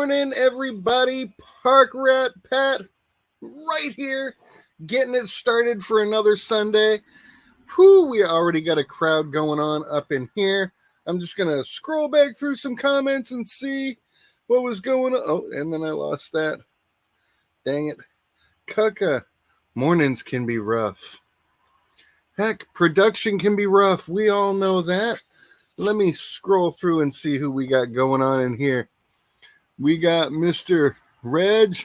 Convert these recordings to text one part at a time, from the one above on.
morning, everybody. Park Rat Pat right here, getting it started for another Sunday. Whew, we already got a crowd going on up in here. I'm just going to scroll back through some comments and see what was going on. Oh, and then I lost that. Dang it. Cucka, mornings can be rough. Heck, production can be rough. We all know that. Let me scroll through and see who we got going on in here. We got Mr. Reg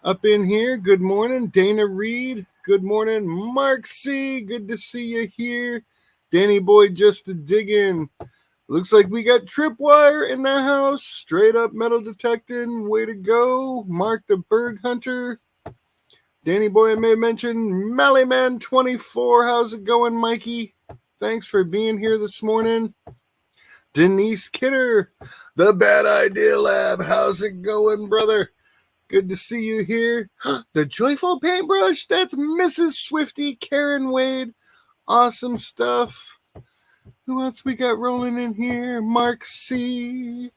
up in here. Good morning. Dana Reed. Good morning. Mark C. Good to see you here. Danny Boy just to dig in. Looks like we got Tripwire in the house. Straight up metal detecting. Way to go. Mark the Berg Hunter. Danny Boy, I may mention Mallyman 24. How's it going, Mikey? Thanks for being here this morning. Denise Kidder, the Bad Idea Lab. How's it going, brother? Good to see you here. The Joyful Paintbrush. That's Mrs. Swifty, Karen Wade. Awesome stuff. Who else we got rolling in here? Mark C.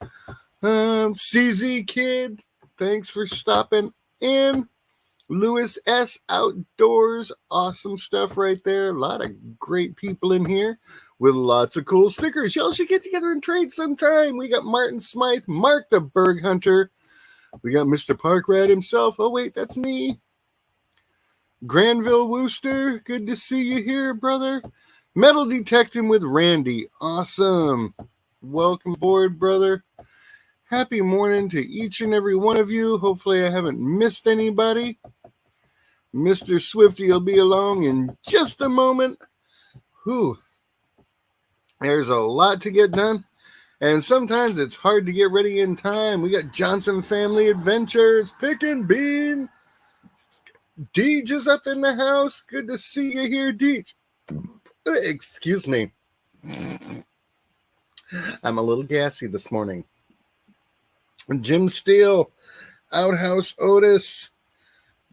CZ Kid. Thanks for stopping in. Lewis S. Outdoors. Awesome stuff right there. A lot of great people in here with lots of cool stickers. Y'all should get together and trade sometime. We got Martin Smythe, Mark the Berg Hunter. We got Mr. Park Rat himself. Oh, wait, that's me. Granville Wooster. Good to see you here, brother. Metal Detecting with Randy. Awesome. Welcome aboard, brother. Happy morning to each and every one of you. Hopefully I haven't missed anybody. Mr. Swifty will be along in just a moment. Whew. There's a lot to get done, and sometimes it's hard to get ready in time. We got Johnson Family Adventures, Pick and Bean. Deej is up in the house. Good to see you here, Deej. Excuse me. I'm a little gassy this morning. Jim Steele, Outhouse Otis.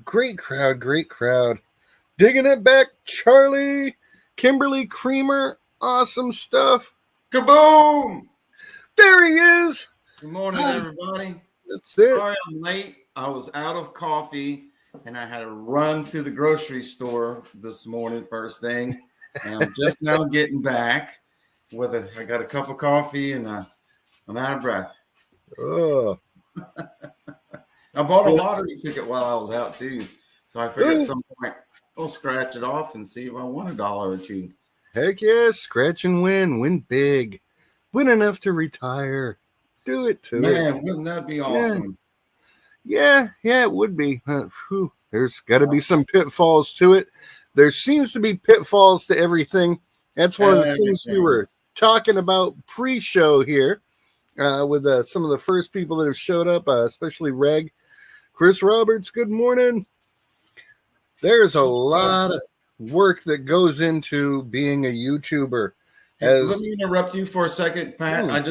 Great crowd, great crowd. Digging it back, Charlie. Kimberly Creamer. Awesome stuff. Kaboom! There he is. Good morning, everybody. That's it. Sorry I'm late. I was out of coffee, and I had to run to the grocery store this morning first thing. And I'm just now getting back. I got a cup of coffee, and I'm out of breath. Oh. I bought a lottery ticket while I was out, too. So I figured at some point I'll scratch it off and see if I won $1 or $2. Heck yeah, scratch and win. Win big. Win enough to retire. Do it to it. Man, wouldn't that be awesome? Yeah, it would be. There's got to be some pitfalls to it. There seems to be pitfalls to everything. That's one of the things we were talking about pre-show here with some of the first people that have showed up, especially Reg. Chris Roberts, good morning. There's a lot of work that goes into being a YouTuber. Let me interrupt you for a second, Pat.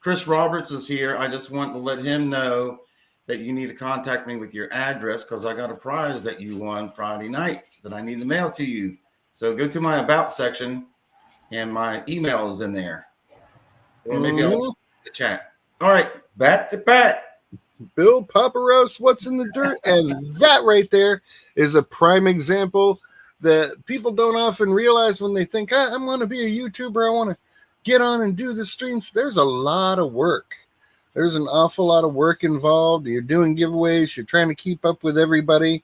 Chris Roberts is here. I just want to let him know that you need to contact me with your address because I got a prize that you won Friday night that I need to mail to you. So go to my About section, and my email is in there. Or maybe I'll the chat. All right, back to Pat. Bill Paparos, what's in the dirt? And that right there is a prime example that people don't often realize when they think, I'm going to be a YouTuber. I want to get on and do the streams. There's a lot of work. There's an awful lot of work involved. You're doing giveaways. You're trying to keep up with everybody.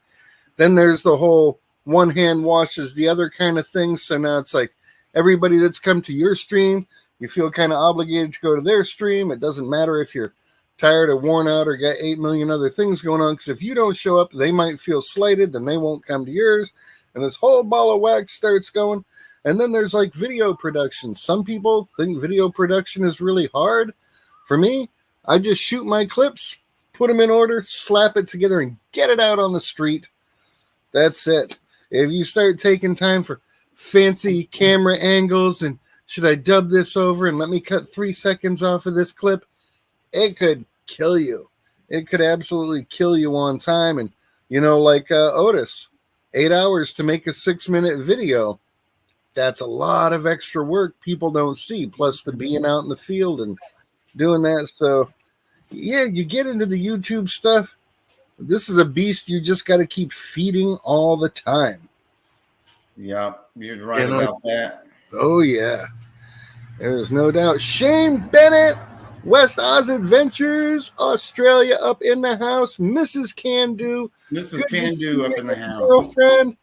Then there's the whole one hand washes the other kind of thing. So now it's like everybody that's come to your stream, you feel kind of obligated to go to their stream. It doesn't matter if you're tired or worn out or got 8 million other things going on. Because if you don't show up, they might feel slighted. Then they won't come to yours. And this whole ball of wax starts going. And then there's like video production. Some people think video production is really hard. For me, I just shoot my clips, put them in order, slap it together, and get it out on the street. That's it. If you start taking time for fancy camera angles and should I dub this over and let me cut 3 seconds off of this clip, it could kill you. It could absolutely kill you on time. And, like Otis, 8 hours to make a 6-minute video. That's a lot of extra work people don't see, plus the being out in the field and doing that. So yeah, you get into the YouTube stuff. This is a beast you just got to keep feeding all the time. Yeah, you're right about that. Oh, yeah. There's no doubt. Shane Bennett, West Oz Adventures, Australia up in the house. Mrs. Can Do. Mrs. Good to Can see Do up you, in the house. girlfriend.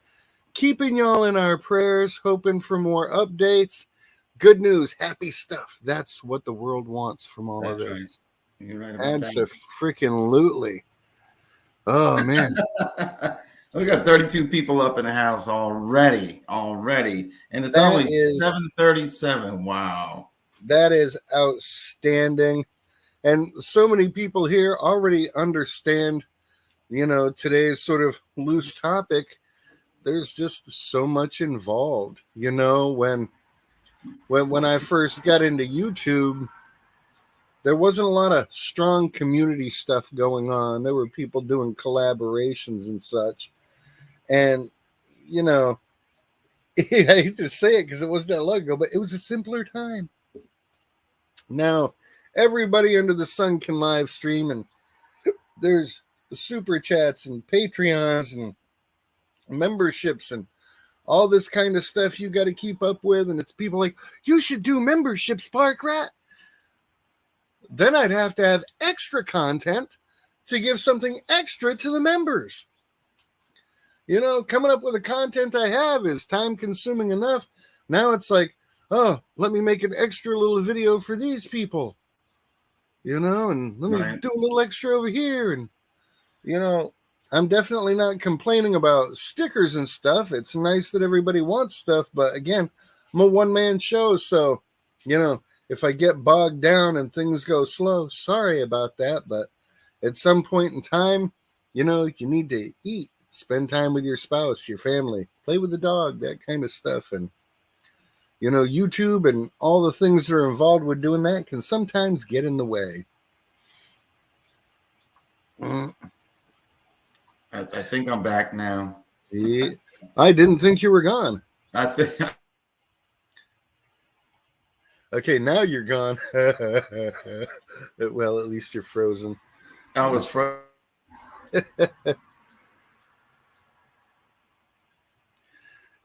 Keeping y'all in our prayers, hoping for more updates. Good news, happy stuff. That's what the world wants from all of this. Right. You're right about Abso-freaking-lutely. Oh, man. We got 32 people up in the house already, and it's That only is 7:37. Wow, that is outstanding. And so many people here already understand, today's sort of loose topic. There's just so much involved. When I first got into YouTube, there wasn't a lot of strong community stuff going on. There were people doing collaborations and such. And, I hate to say it because it wasn't that long ago, but it was a simpler time. Now, everybody under the sun can live stream, and there's the super chats and Patreons and memberships and all this kind of stuff you got to keep up with. And it's people like, you should do memberships, Park Rat. Then I'd have to have extra content to give something extra to the members. Coming up with the content I have is time consuming enough. Now it's like, oh, let me make an extra little video for these people, and let me do a little extra over here. And, I'm definitely not complaining about stickers and stuff. It's nice that everybody wants stuff. But again, I'm a one-man show. So, if I get bogged down and things go slow, sorry about that. But at some point in time, you need to eat, spend time with your spouse, your family, play with the dog, that kind of stuff. And, YouTube and all the things that are involved with doing that can sometimes get in the way. I think I'm back now. Yeah. I didn't think you were gone. I think. Okay, now you're gone. Well, at least you're frozen. I was frozen.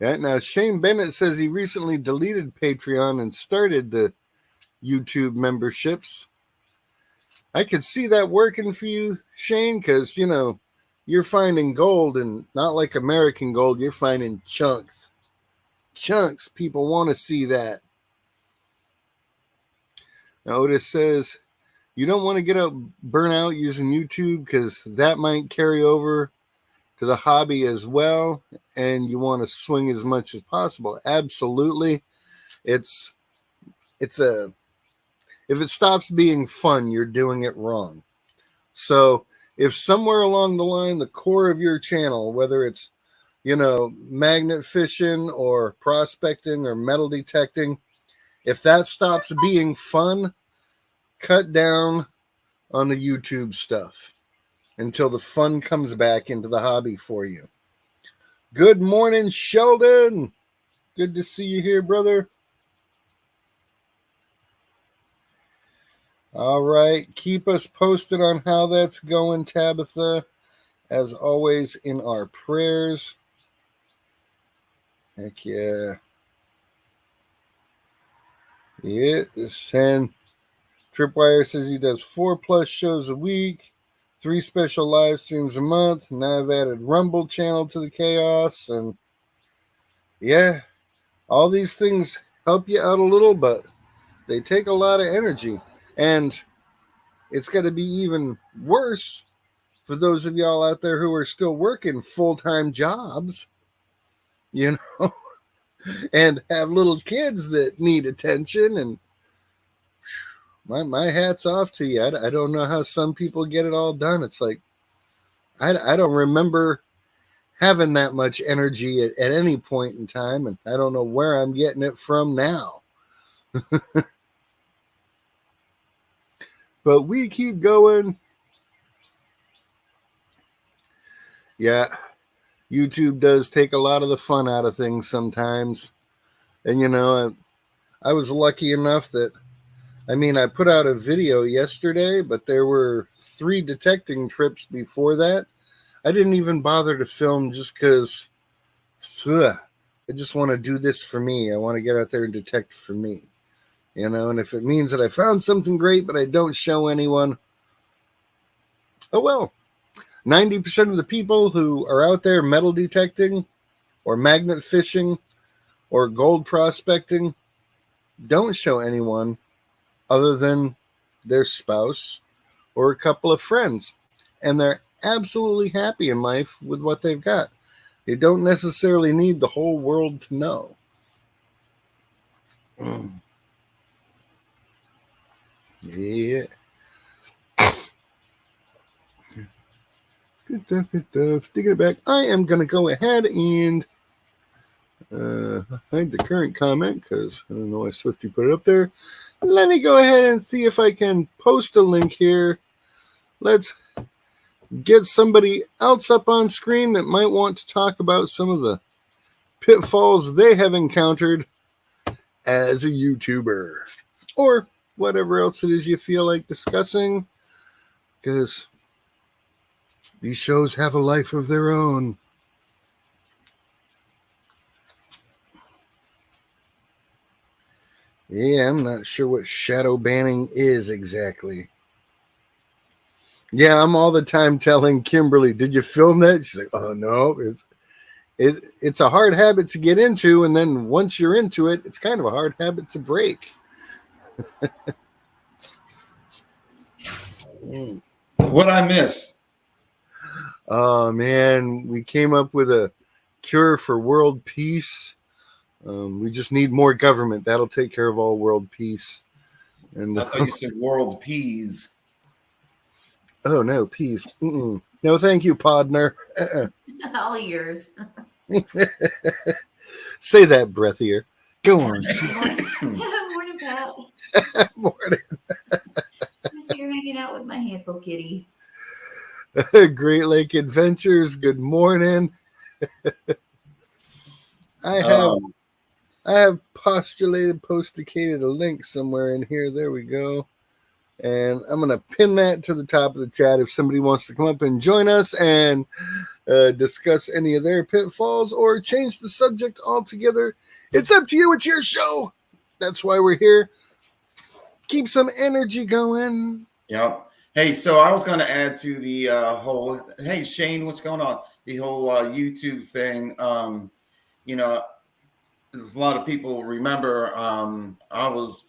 Yeah, now Shane Bennett says he recently deleted Patreon and started the YouTube memberships. I could see that working for you, Shane, because, you're finding gold, and not like American gold, you're finding chunks. Chunks. People want to see that. Now, Otis says, you don't want to get out burnout using YouTube because that might carry over to the hobby as well, and you want to swing as much as possible. Absolutely. If it stops being fun, you're doing it wrong. So if somewhere along the line, the core of your channel, whether it's, magnet fishing or prospecting or metal detecting, if that stops being fun, cut down on the YouTube stuff until the fun comes back into the hobby for you. Good morning, Sheldon. Good to see you here, brother. All right. Keep us posted on how that's going, Tabitha. As always, in our prayers. Heck yeah. Yeah. And Tripwire says he does 4+ shows a week, 3 special live streams a month. Now I've added Rumble channel to the chaos. And yeah, all these things help you out a little, but they take a lot of energy. And it's got to be even worse for those of y'all out there who are still working full-time jobs, and have little kids that need attention. And my hat's off to you. I don't know how some people get it all done. It's like, I don't remember having that much energy at any point in time, and I don't know where I'm getting it from now. But we keep going. Yeah, YouTube does take a lot of the fun out of things sometimes. And, I was lucky enough that I mean, I put out a video yesterday, but there were 3 detecting trips before that. I didn't even bother to film just because I just want to do this for me. I want to get out there and detect for me. And if it means that I found something great, but I don't show anyone, oh well. 90% of the people who are out there metal detecting or magnet fishing or gold prospecting don't show anyone other than their spouse or a couple of friends. And they're absolutely happy in life with what they've got. They don't necessarily need the whole world to know. Yeah. Good stuff, good stuff. Digging it back. I am going to go ahead and hide the current comment because I don't know why Swifty put it up there. Let me go ahead and see if I can post a link here. Let's get somebody else up on screen that might want to talk about some of the pitfalls they have encountered as a YouTuber or whatever else it is you feel like discussing, because these shows have a life of their own. Yeah, I'm not sure what shadow banning is exactly. Yeah, I'm all the time telling Kimberly, did you film that? She's like, oh, no. It's a hard habit to get into, and then once you're into it, it's kind of a hard habit to break. What'd I miss? Oh, man, we came up with a cure for world peace. We just need more government. That'll take care of all world peace. And I thought you said world peas. Oh, no, peace. Mm-mm. No, thank you, Podner. All yours. Say that breathier. Go on. Morning, Pat. Morning. Just here hanging out with my Hansel kitty. Great Lake Adventures. Good morning. I have posticated a link somewhere in here. There we go. And I'm going to pin that to the top of the chat if somebody wants to come up and join us and discuss any of their pitfalls or change the subject altogether. It's up to you. It's your show. That's why we're here. Keep some energy going. Yep. Hey, so I was going to add to the whole, hey, Shane, what's going on? The whole YouTube thing. You know, a lot of people remember I was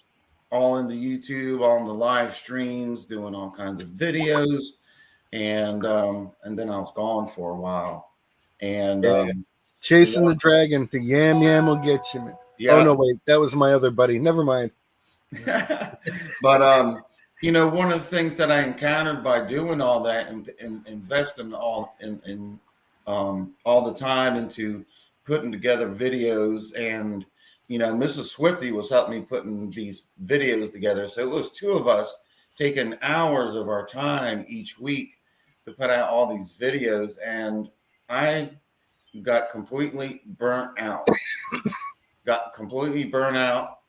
all into YouTube, on the live streams, doing all kinds of videos. And then I was gone for a while. And chasing the dragon. The yam will get you, man. Yeah. Oh, no, wait. That was my other buddy. Never mind. But, you know, one of the things that I encountered by doing all that and investing all the time into putting together videos, and, you know, Mrs. Swifty was helping me putting these videos together. So it was 2 of us taking hours of our time each week to put out all these videos, and I got completely burnt out.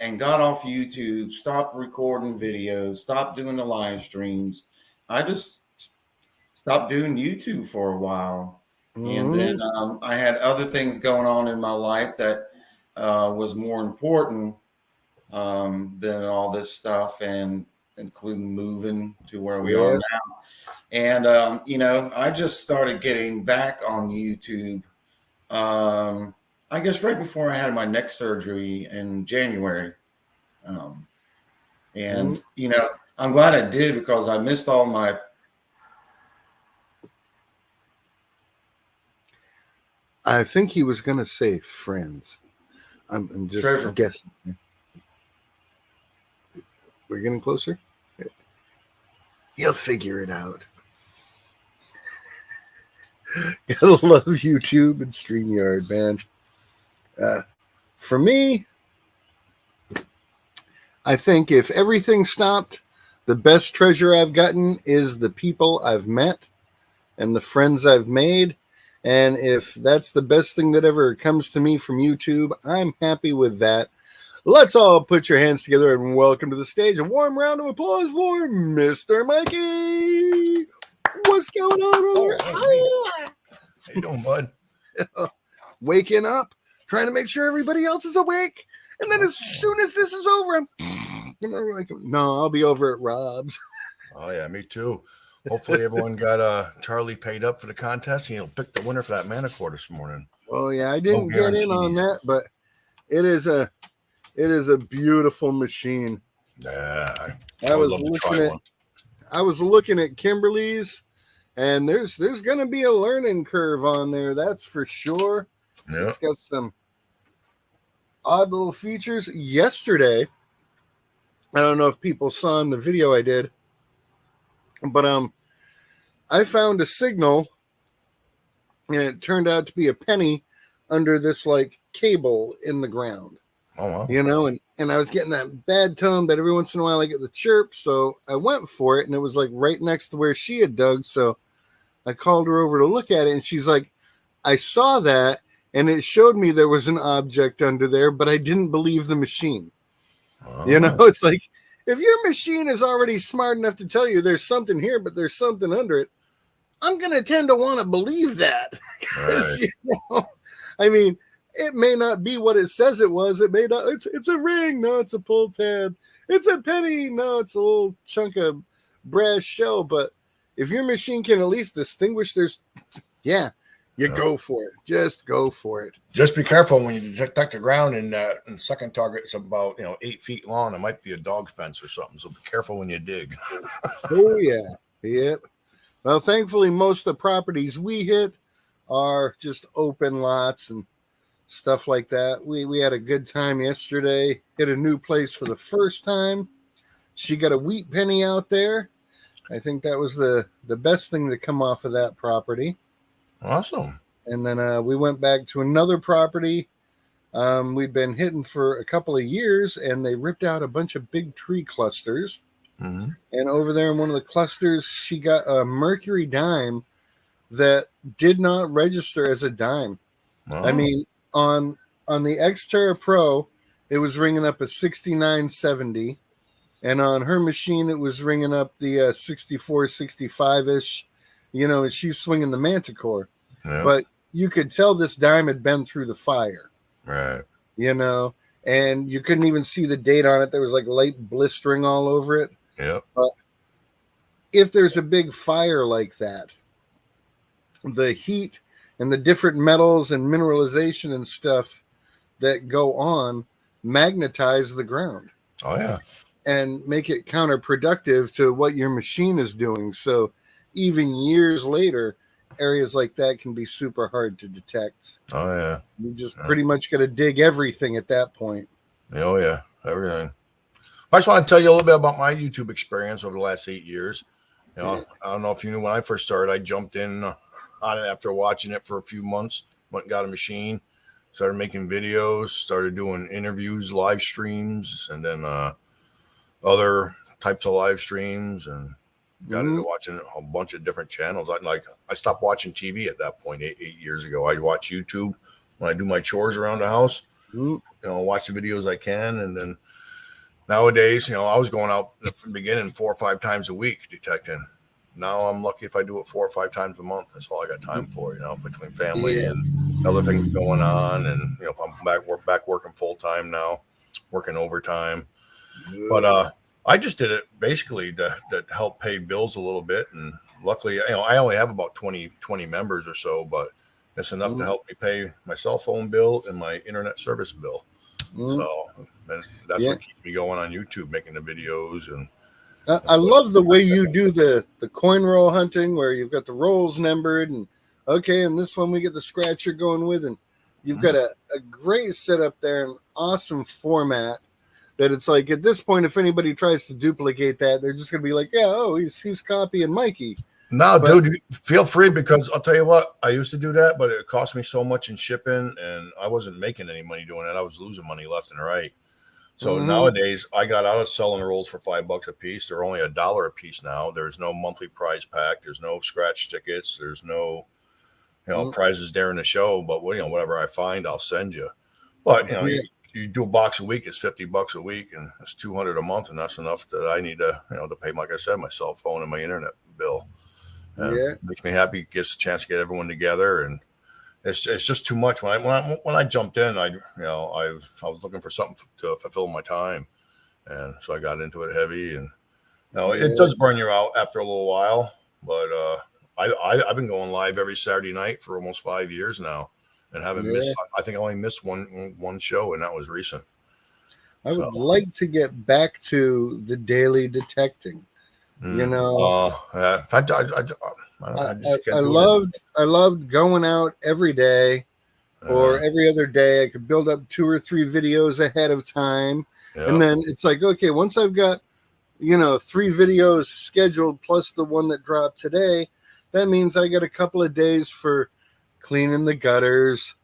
And got off YouTube, stopped recording videos, stopped doing the live streams. I just stopped doing YouTube for a while. And then I had other things going on in my life that was more important than all this stuff, and including moving to where we are now. And, you know, I just started getting back on YouTube. I guess right before I had my neck surgery in January. And, you know, I'm glad I did, because I missed all my. I think he was going to say friends. I'm just guessing. We're getting closer. You'll figure it out. Gotta love YouTube and StreamYard, man. For me, I think if everything stopped, the best treasure I've gotten is the people I've met and the friends I've made. And if that's the best thing that ever comes to me from YouTube, I'm happy with that. Let's all put your hands together and welcome to the stage. A warm round of applause for Mr. Mikey. What's going on over How you doing, bud? Waking up, trying to make sure everybody else is awake. And then as soon as this is over, no, I'll be over at Rob's. Oh, yeah, me too. Hopefully everyone got Charlie paid up for the contest and he'll pick the winner for that Manicore this morning. Oh, yeah, I didn't get in on that, but it is a beautiful machine. Yeah, I was looking at Kimberly's, and there's going to be a learning curve on there, that's for sure. Yeah. It's got some odd little features. Yesterday, I don't know if people saw in the video I did, but I found a signal, and it turned out to be a penny under this like cable in the ground. Oh, wow. You know, and I was getting that bad tone, but every once in a while I get the chirp, so I went for it, and it was like right next to where she had dug, so I called her over to look at it, and she's like, I saw that, and it showed me there was an object under there, but I didn't believe the machine. Oh. You know, it's like, if your machine is already smart enough to tell you there's something here, but there's something under it, I'm going to tend to want to believe that. Right. You know, I mean, it may not be what it says it was. It may not. It's a ring. No, it's a pull tab. It's a penny. No, it's a little chunk of brass shell. But if your machine can at least distinguish, go for it. Just go for it. Just be careful when you detect the ground and second target's about 8 feet long. It might be a dog fence or something. So be careful when you dig. Oh yeah, yep. Well, thankfully, most of the properties we hit are just open lots and stuff like that. We had a good time yesterday. Hit a new place for the first time. She got a wheat penny out there. I think that was the best thing to come off of that property. Awesome. And then we went back to another property. We'd been hitting for a couple of years, and they ripped out a bunch of big tree clusters. Mm-hmm. And over there in one of the clusters, she got a mercury dime that did not register as a dime. Oh. I mean, on the Xterra Pro, it was ringing up a 6970, and on her machine, it was ringing up the 64, 65-ish, and she's swinging the Manticore. Yeah. But you could tell this dime had been through the fire. Right. And you couldn't even see the date on it. There was like light blistering all over it. Yep. But if there's a big fire like that, the heat and the different metals and mineralization and stuff that go on magnetize the ground. Oh, yeah. And make it counterproductive to what your machine is doing. So even years later, areas like that can be super hard to detect. Oh, yeah. You just pretty much got to dig everything at that point. Oh, yeah. Everything. I just want to tell you a little bit about my YouTube experience over the last 8 years. I don't know if you knew when I first started, I jumped in on it after watching it for a few months, went and got a machine, started making videos, started doing interviews, live streams, and then other types of live streams, and got into watching a bunch of different channels. I stopped watching TV at that point 8 years ago. I watch YouTube when I do my chores around the house, watch the videos I can. And then nowadays, I was going out from the beginning 4 or 5 times a week detecting. Now I'm lucky if I do it 4 or 5 times a month. That's all I got time for, between family and other things going on. And, if I'm back working full time now, working overtime. But I just did it basically to help pay bills a little bit. And luckily, I only have about 20 members or so, but it's enough to help me pay my cell phone bill and my internet service bill. So that's what keeps me going on YouTube, making the videos. And I love the way you do the coin roll hunting, where you've got the rolls numbered, and and this one we get the scratcher going with, and you've got a great setup there, an awesome format. That it's like at this point, if anybody tries to duplicate that, they're just gonna be like, he's copying Mikey. No, dude, feel free, because I'll tell you what, I used to do that, but it cost me so much in shipping, and I wasn't making any money doing it. I was losing money left and right. So nowadays, I got out of selling rolls for $5 a piece. They're only $1 a piece now. There's no monthly prize pack. There's no scratch tickets. There's no, prizes during the show. But whatever I find, I'll send you. But you do a box a week, it's $50 a week, and it's $200 a month, and that's enough that I need to, to pay, like I said, my cell phone and my internet bill. And Yeah. it makes me happy. Gets a chance to get everyone together, and it's just too much. When I jumped in, I was looking for something to fulfill my time, and so I got into it heavy. And it does burn you out after a little while, but I've been going live every Saturday night for almost 5 years now, and haven't missed. I think I only missed one show, and that was recent. I would like to get back to the daily detecting. I loved going out every day or every other day. I could build up 2 or 3 videos ahead of time. Yeah. And then it's like, okay, once I've got, 3 videos scheduled plus the one that dropped today, that means I got a couple of days for cleaning the gutters,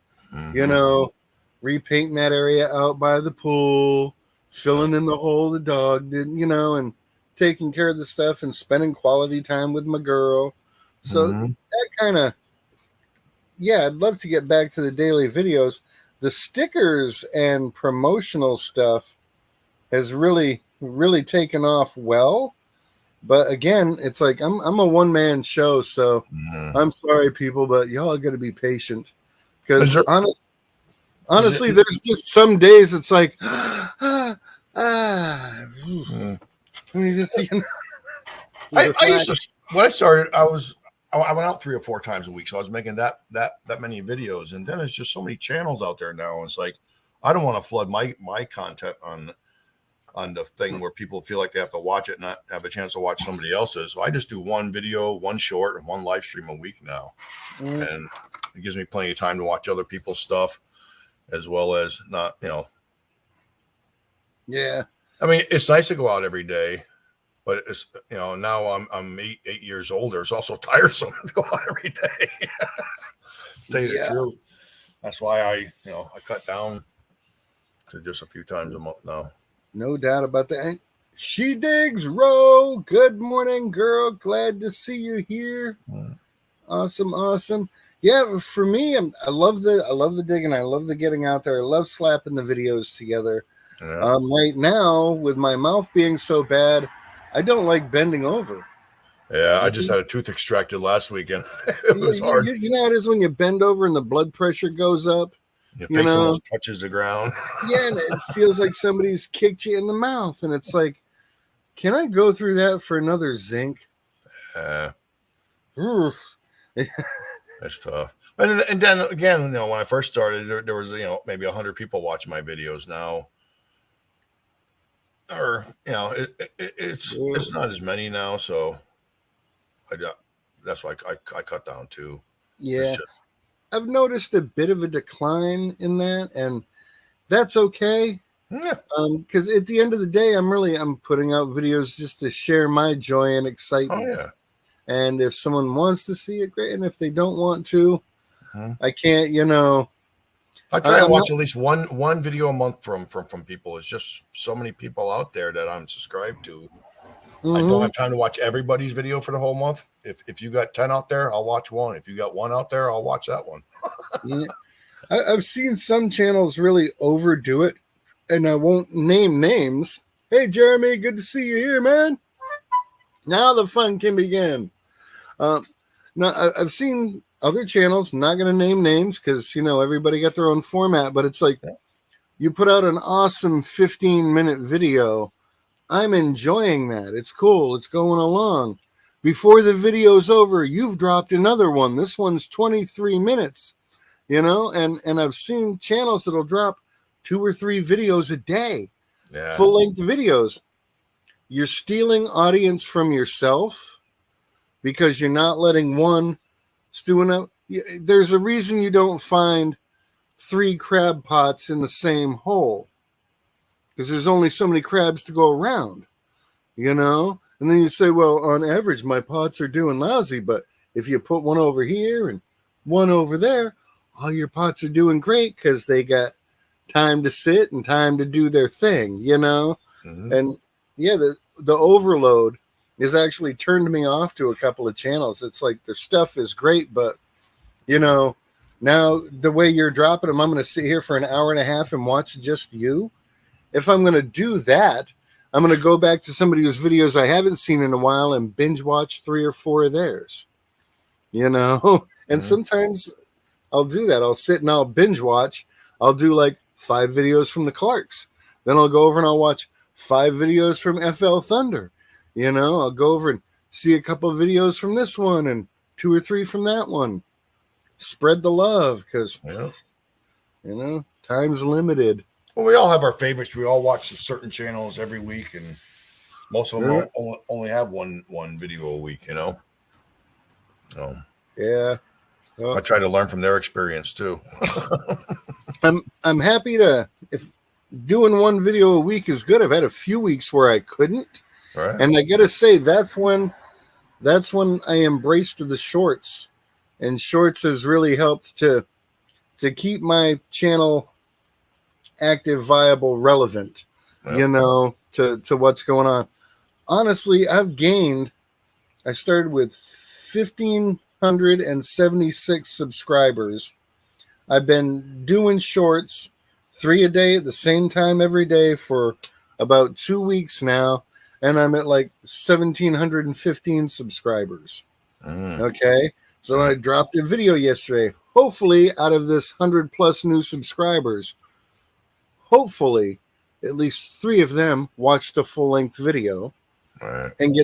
repainting that area out by the pool, filling in the hole the dog did, and taking care of the stuff and spending quality time with my girl. So that kind of, I'd love to get back to the daily videos. The stickers and promotional stuff has really, really taken off well. But again, it's like I'm a one-man show, so I'm sorry, people, but y'all got to be patient. Because honestly, there's just some days it's like, you just I used to, when I started, I went out 3 or 4 times a week, so I was making that many videos, and then there's just so many channels out there now. It's like I don't want to flood my content on the thing where people feel like they have to watch it and not have a chance to watch somebody else's. So I just do 1 video, 1 short, and 1 live stream a week now, and it gives me plenty of time to watch other people's stuff, as well as not, Yeah. I mean, it's nice to go out every day, but it's, now I'm 8 years older. It's also tiresome to go out every day. To tell you the truth. That's why I cut down to just a few times a month now. No doubt about that. She digs row. Good morning, girl. Glad to see you here. Awesome. Yeah, for me, I love the digging. I love the getting out there. I love slapping the videos together. Yeah. Right now, with my mouth being so bad, I don't like bending over. Yeah, I just had a tooth extracted last weekend. It was hard. You know how it is when you bend over and the blood pressure goes up? Your face almost touches the ground. Yeah, and it feels like somebody's kicked you in the mouth. And it's like, can I go through that for another zinc? That's tough. And then again, when I first started, there was maybe 100 people watching my videos. Now, or it's not as many now, so that's why I cut down too. Yeah, I've noticed a bit of a decline in that, and that's okay. Yeah. Because at the end of the day, I'm putting out videos just to share my joy and excitement. Oh yeah. And if someone wants to see it, great. And if they don't want to, I can't. I try to watch at least one video a month from people. There's just so many people out there that I'm subscribed to. I don't have time to watch everybody's video for the whole month. If you got 10 out there, I'll watch 1. If you got 1 out there, I'll watch that one. Yeah. I've seen some channels really overdo it, and I won't name names. Hey, Jeremy, good to see you here, man. Now the fun can begin. Now I've seen other channels, not going to name names because, everybody got their own format, but it's like you put out an awesome 15-minute video. I'm enjoying that. It's cool. It's going along. Before the video's over, you've dropped another one. This one's 23 minutes, and I've seen channels that'll drop 2 or 3 videos a day, full-length videos. You're stealing audience from yourself because you're not letting one stewing up. There's a reason you don't find 3 crab pots in the same hole, because there's only so many crabs to go around, and then you say, well, on average my pots are doing lousy, but if you put one over here and one over there, all your pots are doing great because they got time to sit and time to do their thing, and the overload has actually turned me off to a couple of channels. It's like their stuff is great, but Now, the way you're dropping them, I'm going to sit here for an hour and a half and watch just you. If I'm going to do that, I'm going to go back to somebody whose videos I haven't seen in a while and binge watch 3 or 4 of theirs. And sometimes I'll do that. I'll sit and I'll binge watch. I'll do like 5 videos from the Clarks. Then I'll go over and I'll watch 5 videos from FL Thunder. I'll go over and see a couple of videos from this one and 2 or 3 from that one. Spread the love because, time's limited. Well, we all have our favorites. We all watch certain channels every week, and most of them only have one video a week, So, yeah. Well, I try to learn from their experience too. I'm happy to, if doing one video a week is good. I've had a few weeks where I couldn't. Right. And I gotta say that's when I embraced the shorts. And shorts has really helped to keep my channel active, viable, relevant, to what's going on. Honestly, I started with 1,576 subscribers. I've been doing shorts 3 a day at the same time every day for about 2 weeks now, and I'm at like 1,715 subscribers. Okay, so I dropped a video yesterday. Hopefully, out of this 100+ new subscribers, hopefully at least 3 of them watched a full-length video and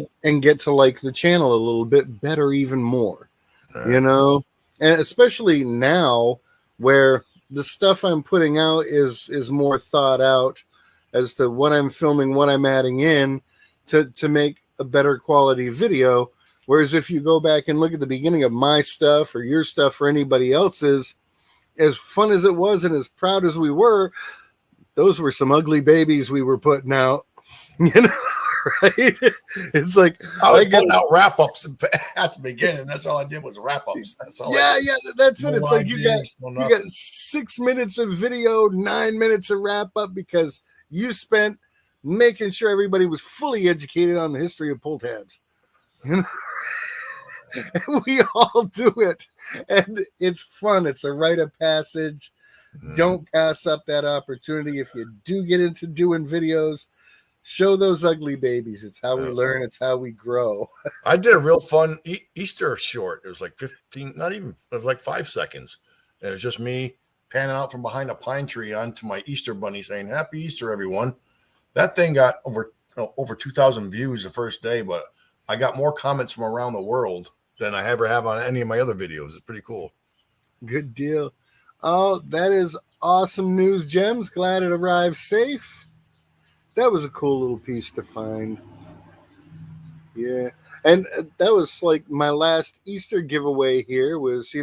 get to like the channel a little bit better, even more. And especially now where the stuff I'm putting out is more thought out as to what I'm filming, what I'm adding in to make a better quality video. Whereas if you go back and look at the beginning of my stuff or your stuff or anybody else's, as fun as it was and as proud as we were, those were some ugly babies we were putting out, right? It's like I was putting out wrap-ups at the beginning. That's all I did was wrap-ups. That's all. That's it. It's like you got 6 minutes of video, 9 minutes of wrap-up because you spent making sure everybody was fully educated on the history of pull tabs. And we all do it, and it's fun. It's a rite of passage. Don't pass up that opportunity. If you do get into doing videos, show those ugly babies. It's how we learn. It's how we grow. I did a real fun Easter short. It was like 15, not even, it was like 5 seconds. And it was just me panning out from behind a pine tree onto my Easter bunny saying, "Happy Easter, everyone." That thing got over 2,000 views the first day, but I got more comments from around the world than I ever have on any of my other videos. It's pretty cool. Good deal. Oh, that is awesome news, Gems. Glad it arrived safe. That was a cool little piece to find. Yeah. And that was like my last Easter giveaway here was,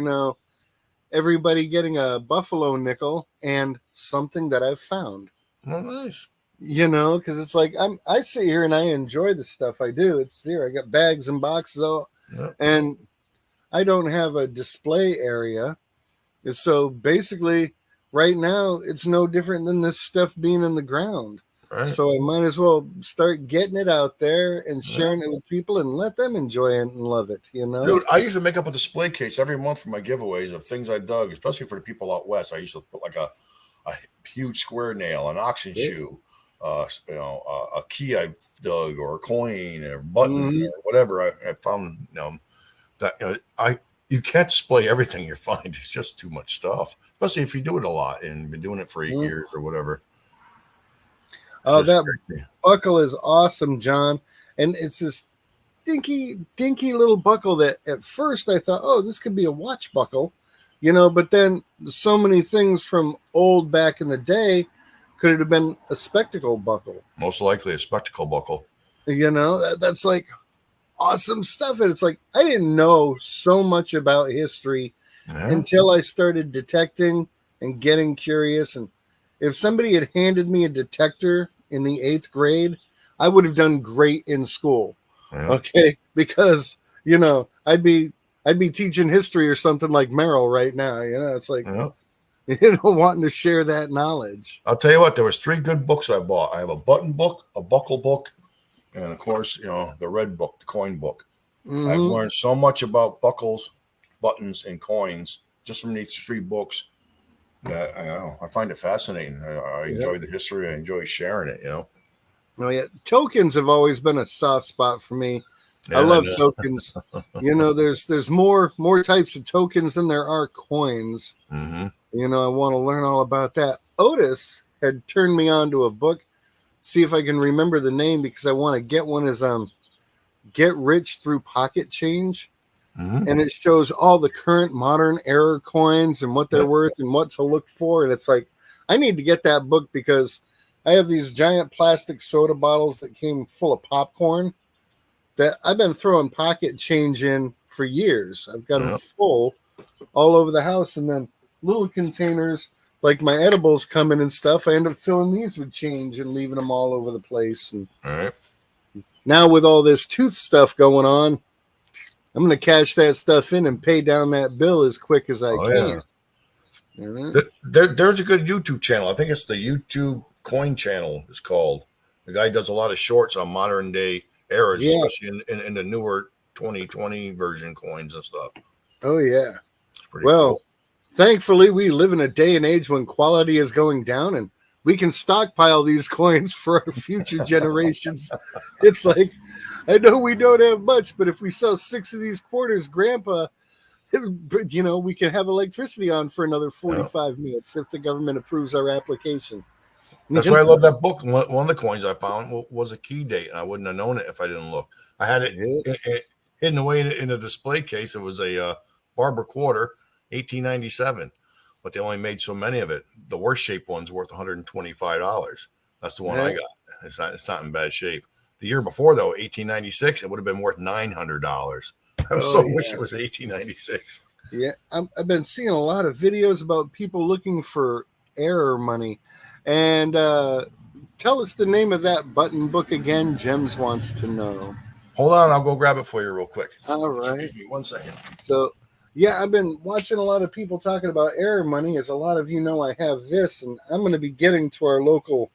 everybody getting a buffalo nickel and something that I've found. Oh, nice. Because it's like I sit here and I enjoy the stuff I do. It's there. I got bags and boxes all, and I don't have a display area. So basically, right now, it's no different than this stuff being in the ground. Right. So I might as well start getting it out there and sharing it with people and let them enjoy it and love it, Dude, I used to make up a display case every month for my giveaways of things I dug, especially for the people out west. I used to put like a huge square nail, an oxen shoe, a key I dug, or a coin, or a button, or whatever I found. You can't display everything you find. It's just too much stuff, especially if you do it a lot and been doing it for 8 years or whatever. Oh, that buckle is awesome, John. And it's this dinky little buckle that at first I thought, oh, this could be a watch buckle, but then so many things from old back in the day could it have been a spectacle buckle. Most likely a spectacle buckle. That's like awesome stuff. And it's like, I didn't know so much about history until I started detecting and getting curious. And if somebody had handed me a detector in the 8th grade, I would have done great in school. Okay. Because, I'd be teaching history or something like Merrill right now. It's like, wanting to share that knowledge. I'll tell you what, there was 3 good books I bought. I have a button book, a buckle book, and of course, the red book, the coin book. I've learned so much about buckles, buttons, and coins just from these 3 books. I find it fascinating. I enjoy the history. I enjoy sharing it. Oh yeah, tokens have always been a soft spot for me. Yeah, I love tokens. There's more types of tokens than there are coins. Mm-hmm. I want to learn all about that. Otis had turned me on to a book. See if I can remember the name because I want to get one. Is Get Rich Through Pocket Change. Mm-hmm. And it shows all the current modern era coins and what they're worth and what to look for. And it's like, I need to get that book because I have these giant plastic soda bottles that came full of popcorn that I've been throwing pocket change in for years. I've got them full all over the house. And then little containers like my edibles come in and stuff. I end up filling these with change and leaving them all over the place. And now with all this tooth stuff going on, I'm going to cash that stuff in and pay down that bill as quick as I can. Yeah. There's a good YouTube channel. I think it's the YouTube Coin Channel is called. The guy does a lot of shorts on modern day eras, especially in the newer 2020 version coins and stuff. Oh, yeah. It's pretty cool. Thankfully, we live in a day and age when quality is going down and we can stockpile these coins for our future generations. It's like, I know we don't have much, but if we sell 6 of these quarters, Grandpa, we can have electricity on for another 45 minutes if the government approves our application. That's why I love that book. One of the coins I found was a key date, and I wouldn't have known it if I didn't look. I had it hidden away in a display case. It was a Barber quarter, 1897, but they only made so many of it. The worst shaped one's worth $125. That's the one I got. It's not in bad shape. The year before, though, 1896, it would have been worth $900. I wish it was 1896. Yeah, I've been seeing a lot of videos about people looking for error money. And tell us the name of that button book again. Gems wants to know. Hold on, I'll go grab it for you real quick. All right. Give me 1 second. So, yeah, I've been watching a lot of people talking about error money. As a lot of you know, I have this, and I'm going to be getting to our local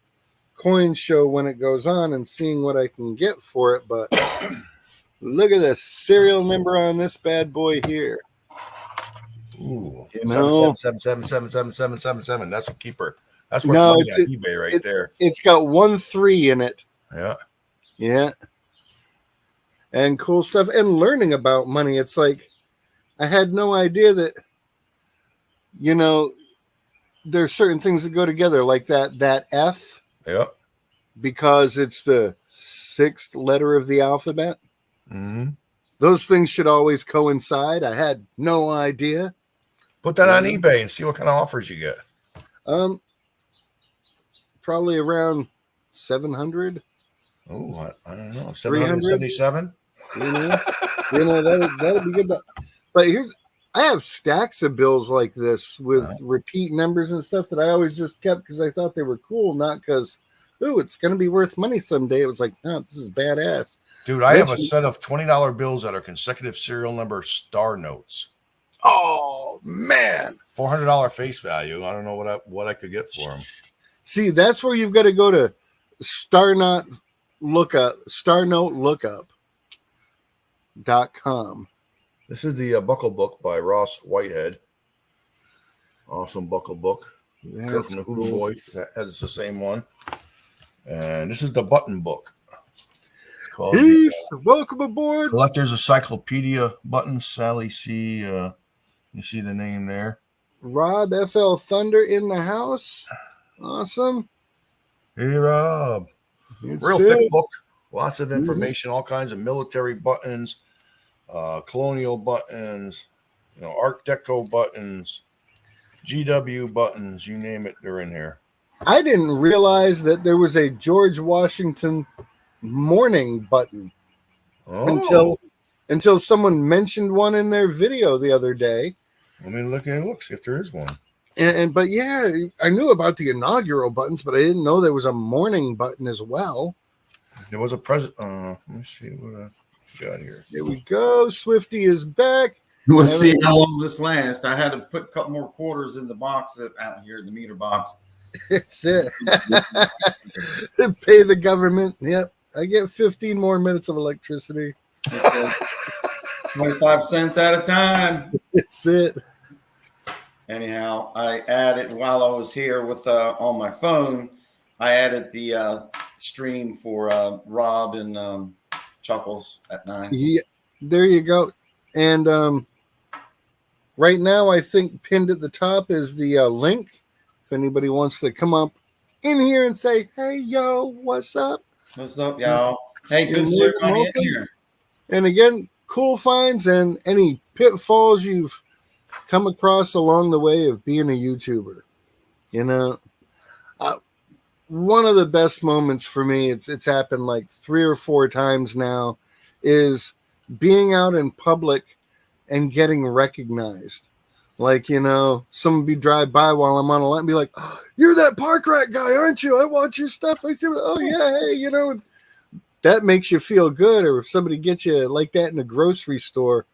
coin show when it goes on and seeing what I can get for it. But look at the serial number on this bad boy here. Ooh, 7777777. That's a keeper. That's worth money on eBay right there. It's got 1 3 in it. Yeah. And cool stuff. And learning about money. It's like I had no idea that, there's certain things that go together like that F. Yep. Because it's the 6th letter of the alphabet. Mm-hmm. Those things should always coincide. I had no idea. Put that on eBay and see what kind of offers you get. Probably around 700. Oh, I don't know. 777. That'd be good. But I have stacks of bills like this with repeat numbers and stuff that I always just kept because I thought they were cool, not because, it's going to be worth money someday. It was like, no, this is badass. Dude, I have a set of $20 bills that are consecutive serial number star notes. Oh, man. $400 face value. I don't know what I could get for them. See, that's where you've got to go to starnotelookup.com. This is the Buckle Book by Ross Whitehead. Awesome Buckle Book. From the Hoodoo Boy. That has the same one. And this is the Button Book. It's called welcome aboard. Collector's Encyclopedia Buttons. Sally C. You see the name there. Rob FL Thunder in the house. Awesome. Hey, Rob. Real thick book. Lots of information, all kinds of military buttons, colonial buttons, Art Deco buttons, GW buttons, you name it, they're in here. I didn't realize that there was a George Washington morning button until someone mentioned one in their video the other day. Let me look see if there is one. But yeah, I knew about the inaugural buttons, but I didn't know there was a morning button as well. There was a present. Let me see what I got here. Here we go. Swifty is back. We'll see how long this lasts. I had to put a couple more quarters in the box out here, the meter box. That's it. Pay the government. Yep. I get 15 more minutes of electricity. 25 cents at a time. That's it. anyhow, I added while I was here with on my phone. I added the stream for Rob and Chuckles at 9. Yeah, there you go. And right now, I think pinned at the top is the link. If anybody wants to come up in here and say, "Hey, yo, what's up?" What's up, y'all? Hey, You're good to see more than everybody in welcome. here. And again, cool finds and any pitfalls you've come across along the way of being a YouTuber. You know, one of the best moments for me, it's happened like 3 or 4 times now, is being out in public and getting recognized. Like, you know, someone be drive by while I'm on a line and be like, "Oh, you're that park rat guy, aren't you? I watch your stuff." I say, "Oh yeah, hey, you know," that makes you feel good. Or if somebody gets you like that in a grocery store,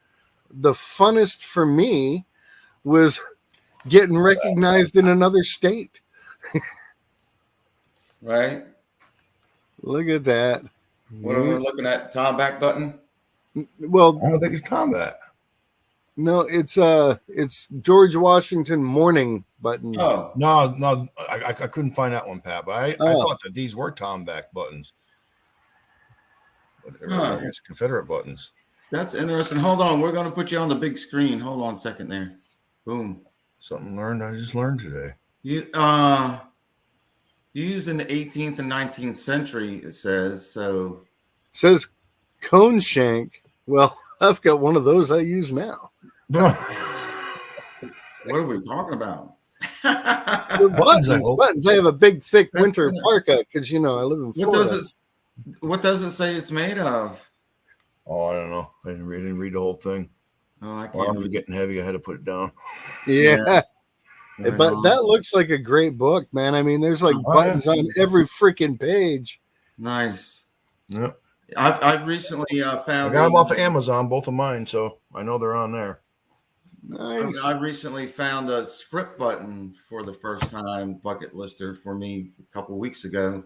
the funnest for me was getting recognized in another state. Right? Look at that. What are we looking at? Tom back button? Well, I don't think it's combat. no, it's George Washington morning button. Oh, No, I couldn't find that one, Pat. But I Oh. thought that these were Tomback buttons. But Huh. it's Confederate buttons. that's interesting. Hold on. We're going to put you on the big screen. Hold on a second there. Boom. Something I just learned today. Used in the 18th and 19th century, it says. So, Says cone shank. Well, I've got one of those I use now. what are we talking about? Buttons, I hope. Buttons. I have a big, thick winter parka because, you know, I live in What Florida. does it say it's made of? Oh, I don't know. I didn't read the whole thing. Oh, I can't. Arms were getting heavy. I had to put it down. Yeah. Right But on. that looks like a great book, man. I mean, there's like buttons on every freaking page. Nice. Yeah. I've recently I found. got them off of Amazon, both of mine, so I know they're on there. Nice. I recently found a script button for the first time, bucket lister for me a couple weeks ago.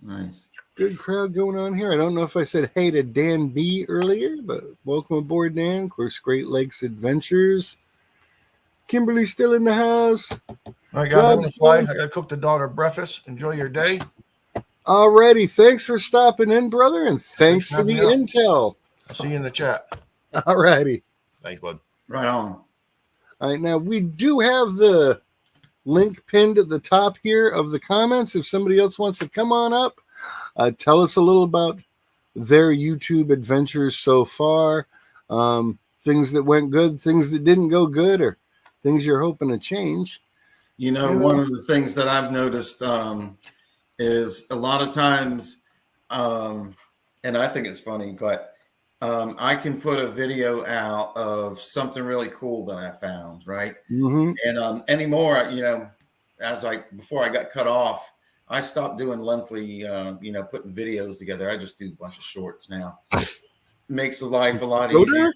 Nice. Good crowd going on here. I don't know if I said hey to Dan B earlier, but welcome aboard, Dan. Of course, Great Lakes Adventures. Kimberly's still in the house. All right, guys, I'm going to fly. I got to cook the daughter breakfast. Enjoy your day. Alrighty. Thanks for stopping in, brother, and thanks for having the me out. intel. I'll see you in the chat. Alrighty. Thanks, bud. Right on. All right, now we do have the link pinned at the top here of the comments. If somebody else wants to come on up, tell us a little about their YouTube adventures so far, things that went good, things that didn't go good, or things you're hoping to change. You know, one of the things that I've noticed is a lot of times, and I think it's funny, but I can put a video out of something really cool that I found, right? Mm-hmm. And anymore, you know, before I got cut off, I stopped doing lengthy, putting videos together. I just do a bunch of shorts now. Makes the life a lot easier.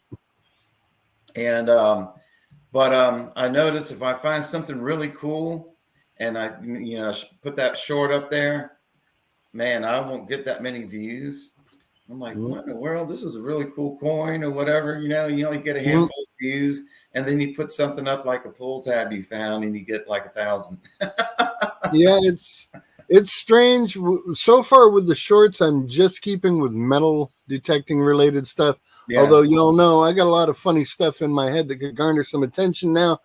And I notice if I find something really cool and I put that short up there, man, I won't get that many views. I'm like, what in the world? This is a really cool coin or whatever. You know, you only get a handful of views, and then you put something up like a pull tab you found, and you get like 1,000. Yeah, it's strange. So far with the shorts, I'm just keeping with metal detecting related stuff. Yeah. Although you all know I got a lot of funny stuff in my head that could garner some attention now.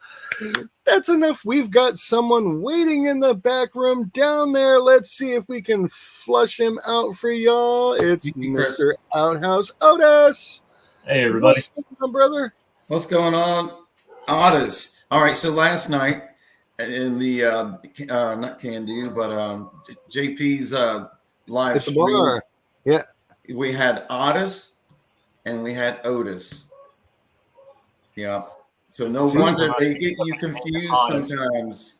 That's enough. We've got someone waiting in the back room down there. Let's see if we can flush him out for y'all. It's Mr. Outhouse Otis. Hey, everybody. What's going on, brother? What's going on? Otis. All right, so last night in the not Can Do, but JP's live At the stream, bar. Yeah. we had Otis and we had Otis. Yeah. So no wonder they get you confused sometimes.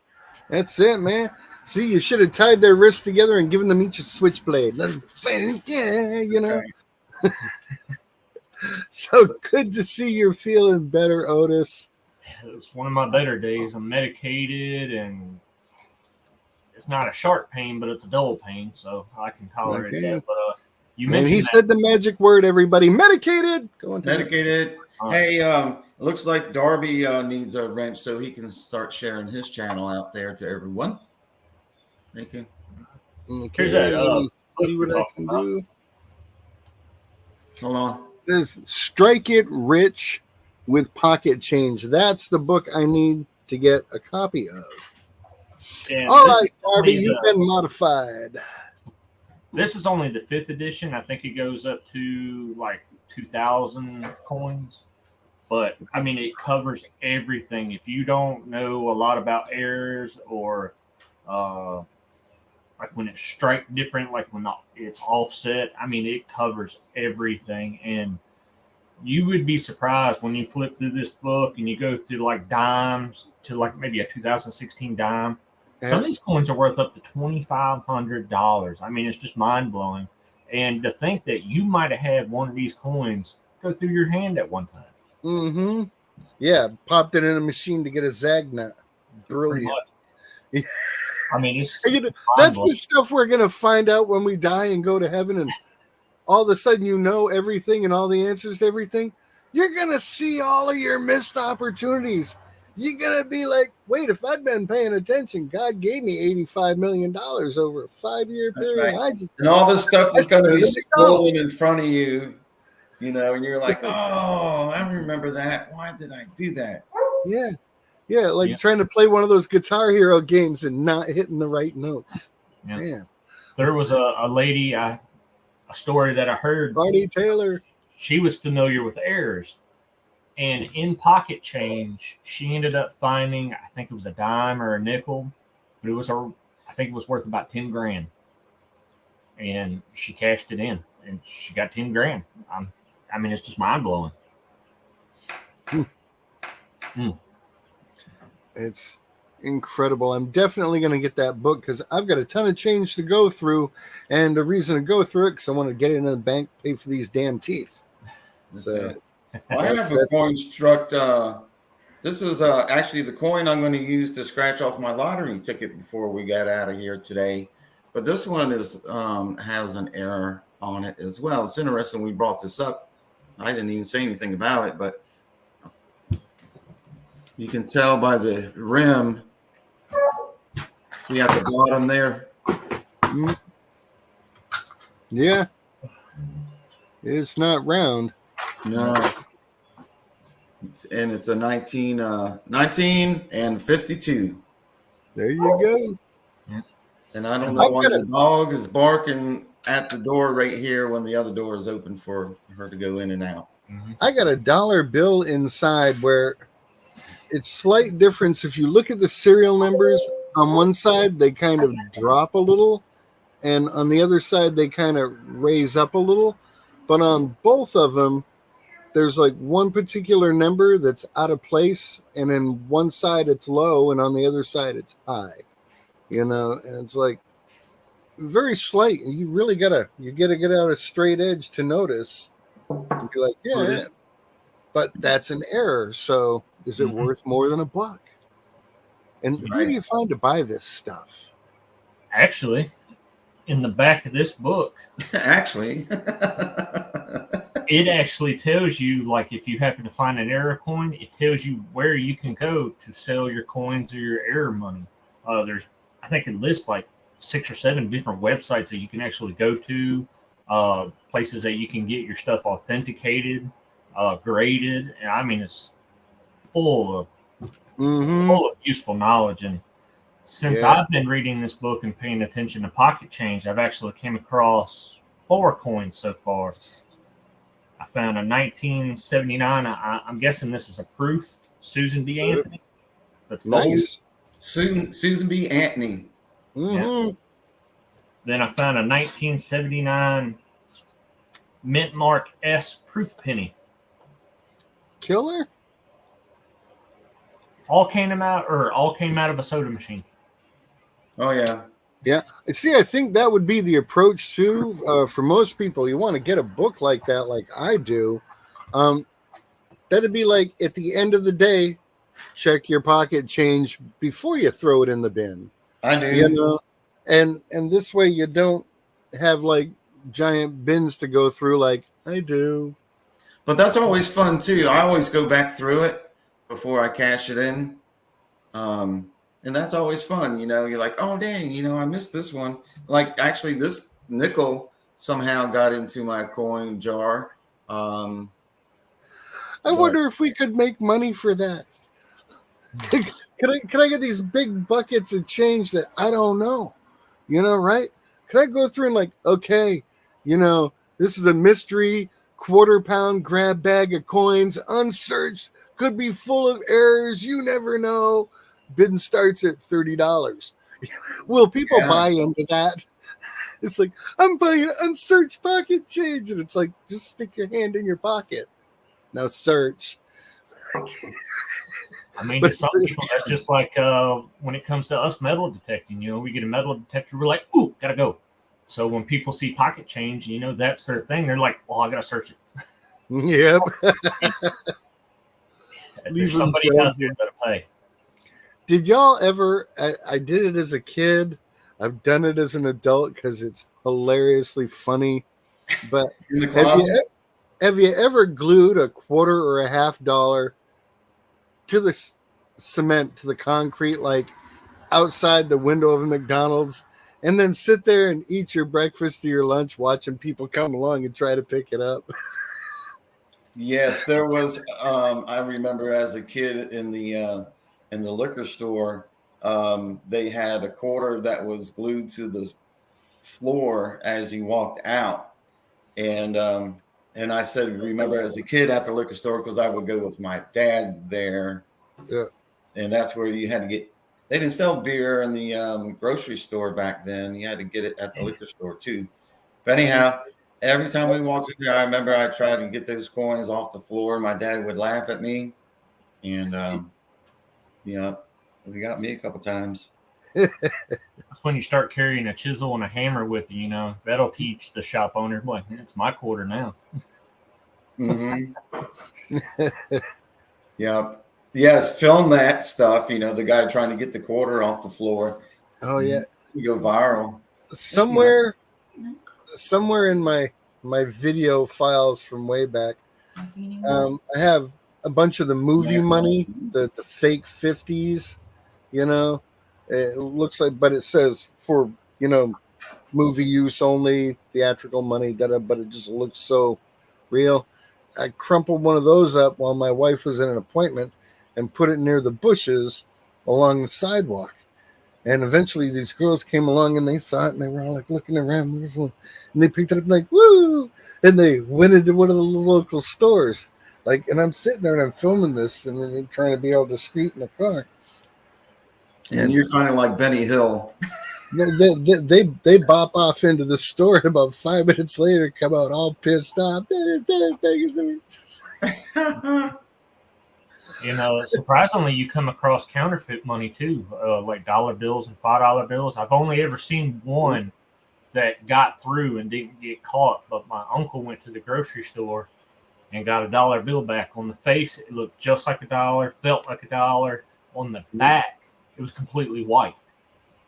That's it, man. See, you should have tied their wrists together and given them each a switchblade. Yeah, you know. Okay. So good to see you're feeling better, Otis. It's one of my better days. I'm medicated, and it's not a sharp pain, but it's a dull pain, so I can tolerate Okay. that. But you And mentioned he said the magic word, everybody. Medicated. Go on. Medicated. Hey, looks like Darby needs a wrench so he can start sharing his channel out there to everyone. Thank you. Okay, Here's that let me book see we're what I talking can about. do. Hold on. This Strike It Rich with Pocket Change. That's the book I need to get a copy of. And All this right, is Darby, only you've been modified. This is only the 5th edition. I think it goes up to like 2,000 coins. But I mean, it covers everything. If you don't know a lot about errors or like when it's strike different, like when it's offset, I mean, it covers everything. And you would be surprised when you flip through this book and you go through like dimes to like maybe a 2016 dime. Some of these coins are worth up to $2,500. I mean, it's just mind blowing. And to think that you might have had one of these coins go through your hand at one time. Mm-hmm. Yeah, popped it in a machine to get a zag nut. Brilliant. I mean, it's that's the stuff we're gonna find out when we die and go to heaven, and all of a sudden you know everything and all the answers to everything. You're gonna see all of your missed opportunities. You're gonna be like, wait, if I'd been paying attention, God gave me $85 million over a 5-year period. Right. And all this stuff is going to be scrolling in front of you, you know, and you're like, oh, I remember that. Why did I do that? Yeah, like trying to play one of those Guitar Hero games and not hitting the right notes. Yeah. Man. There was a lady, a story that I heard. Barney Taylor. She was familiar with errors. And in pocket change, she ended up finding, I think it was a dime or a nickel, but I think it was worth about 10 grand. And she cashed it in and she got 10 grand. I mean, it's just mind blowing. It's incredible. I'm definitely going to get that book because I've got a ton of change to go through, and the reason to go through it because I want to get it in the bank, pay for these damn teeth. So, I have a coin struck. This is actually the coin I'm going to use to scratch off my lottery ticket before we got out of here today. But this one is has an error on it as well. It's interesting we brought this up. I didn't even say anything about it, but you can tell by the rim. See at the bottom there? Yeah. It's not round. No. And it's a 19 and 52. There you go. And I don't know why the dog is barking at the door right here when the other door is open for her to go in and out. I got a dollar bill inside where it's slight difference. If you look at the serial numbers, on one side they kind of drop a little, and on the other side they kind of raise up a little. But on both of them, there's like one particular number that's out of place, and then one side it's low, and on the other side it's high. You know, and it's like very slight. And you really gotta get out a straight edge to notice. And be like, yeah, but that's an error. So is it worth more than $1? And who do you find to buy this stuff? Actually, in the back of this book, actually, it actually tells you, like, if you happen to find an error coin, it tells you where you can go to sell your coins or your error money. I think it lists like 6 or 7 different websites that you can actually go to, places that you can get your stuff authenticated, graded. And I mean, it's full of useful knowledge. And since I've been reading this book and paying attention to pocket change, I've actually came across 4 coins so far. I found a 1979. I'm guessing this is a proof. Susan B. Anthony. That's nice. Susan B. Anthony. Mm-hmm. Yeah. Then I found a 1979 Mint Mark S proof penny. Killer. All came out of a soda machine. Oh yeah. Yeah. See, I think that would be the approach too. For most people, you want to get a book like that, like I do. That'd be like at the end of the day, check your pocket change before you throw it in the bin. I do. You know, and this way you don't have like giant bins to go through like I do. But that's always fun too. I always go back through it before I cash it in. And that's always fun. You're like, oh, dang, I missed this one. Like, actually, this nickel somehow got into my coin jar. I wonder if we could make money for that. Can I get these big buckets of change that I don't know? Right? Could I go through and like, okay, this is a mystery quarter-pound grab bag of coins, unsearched, could be full of errors. You never know. Bidding starts at $30. Will people buy into that? It's like, I'm buying unsearched pocket change. And it's like, just stick your hand in your pocket. Now search. I mean, to some people, that's just like when it comes to us metal detecting. We get a metal detector, we're like, ooh, gotta go. So when people see pocket change, that's their thing. They're like, oh, I gotta search it. Yep. There's somebody out there that'll pay. Did y'all ever? I did it as a kid. I've done it as an adult because it's hilariously funny. But have you ever glued a quarter or a $50 to the cement, to the concrete, like outside the window of a McDonald's, and then sit there and eat your breakfast or your lunch, watching people come along and try to pick it up? Yes, there was. I remember as a kid in the liquor store, they had a quarter that was glued to the floor as you walked out. And I said, remember as a kid at the liquor store, because I would go with my dad there. Yeah. And that's where you had to get, they didn't sell beer in the grocery store back then. You had to get it at the liquor store too. But anyhow, every time we walked in there, I remember I tried to get those coins off the floor. My dad would laugh at me. And, he got me a couple times. That's when you start carrying a chisel and a hammer with you. That'll teach the shop owner, like, it's my quarter now. Mm-hmm. Yep. Yes, film that stuff. The guy trying to get the quarter off the floor. Oh yeah, you go viral. Somewhere in my video files from way back, I have a bunch of the movie money, the fake 50s. It looks like, but it says for movie use only, theatrical money, but it just looks so real. I crumpled one of those up while my wife was in an appointment and put it near the bushes along the sidewalk. And eventually these girls came along and they saw it and they were all like looking around and they picked it up like, woo! And they went into one of the local stores. And I'm sitting there and I'm filming this and I'm trying to be all discreet in the car. And you're kind of like Benny Hill. They bop off into the store, and about 5 minutes later come out all pissed off. Surprisingly, you come across counterfeit money too, like dollar bills and $5 bills. I've only ever seen one that got through and didn't get caught, but my uncle went to the grocery store and got a dollar bill back. On the face, it looked just like a dollar, felt like a dollar. On the back, it was completely white.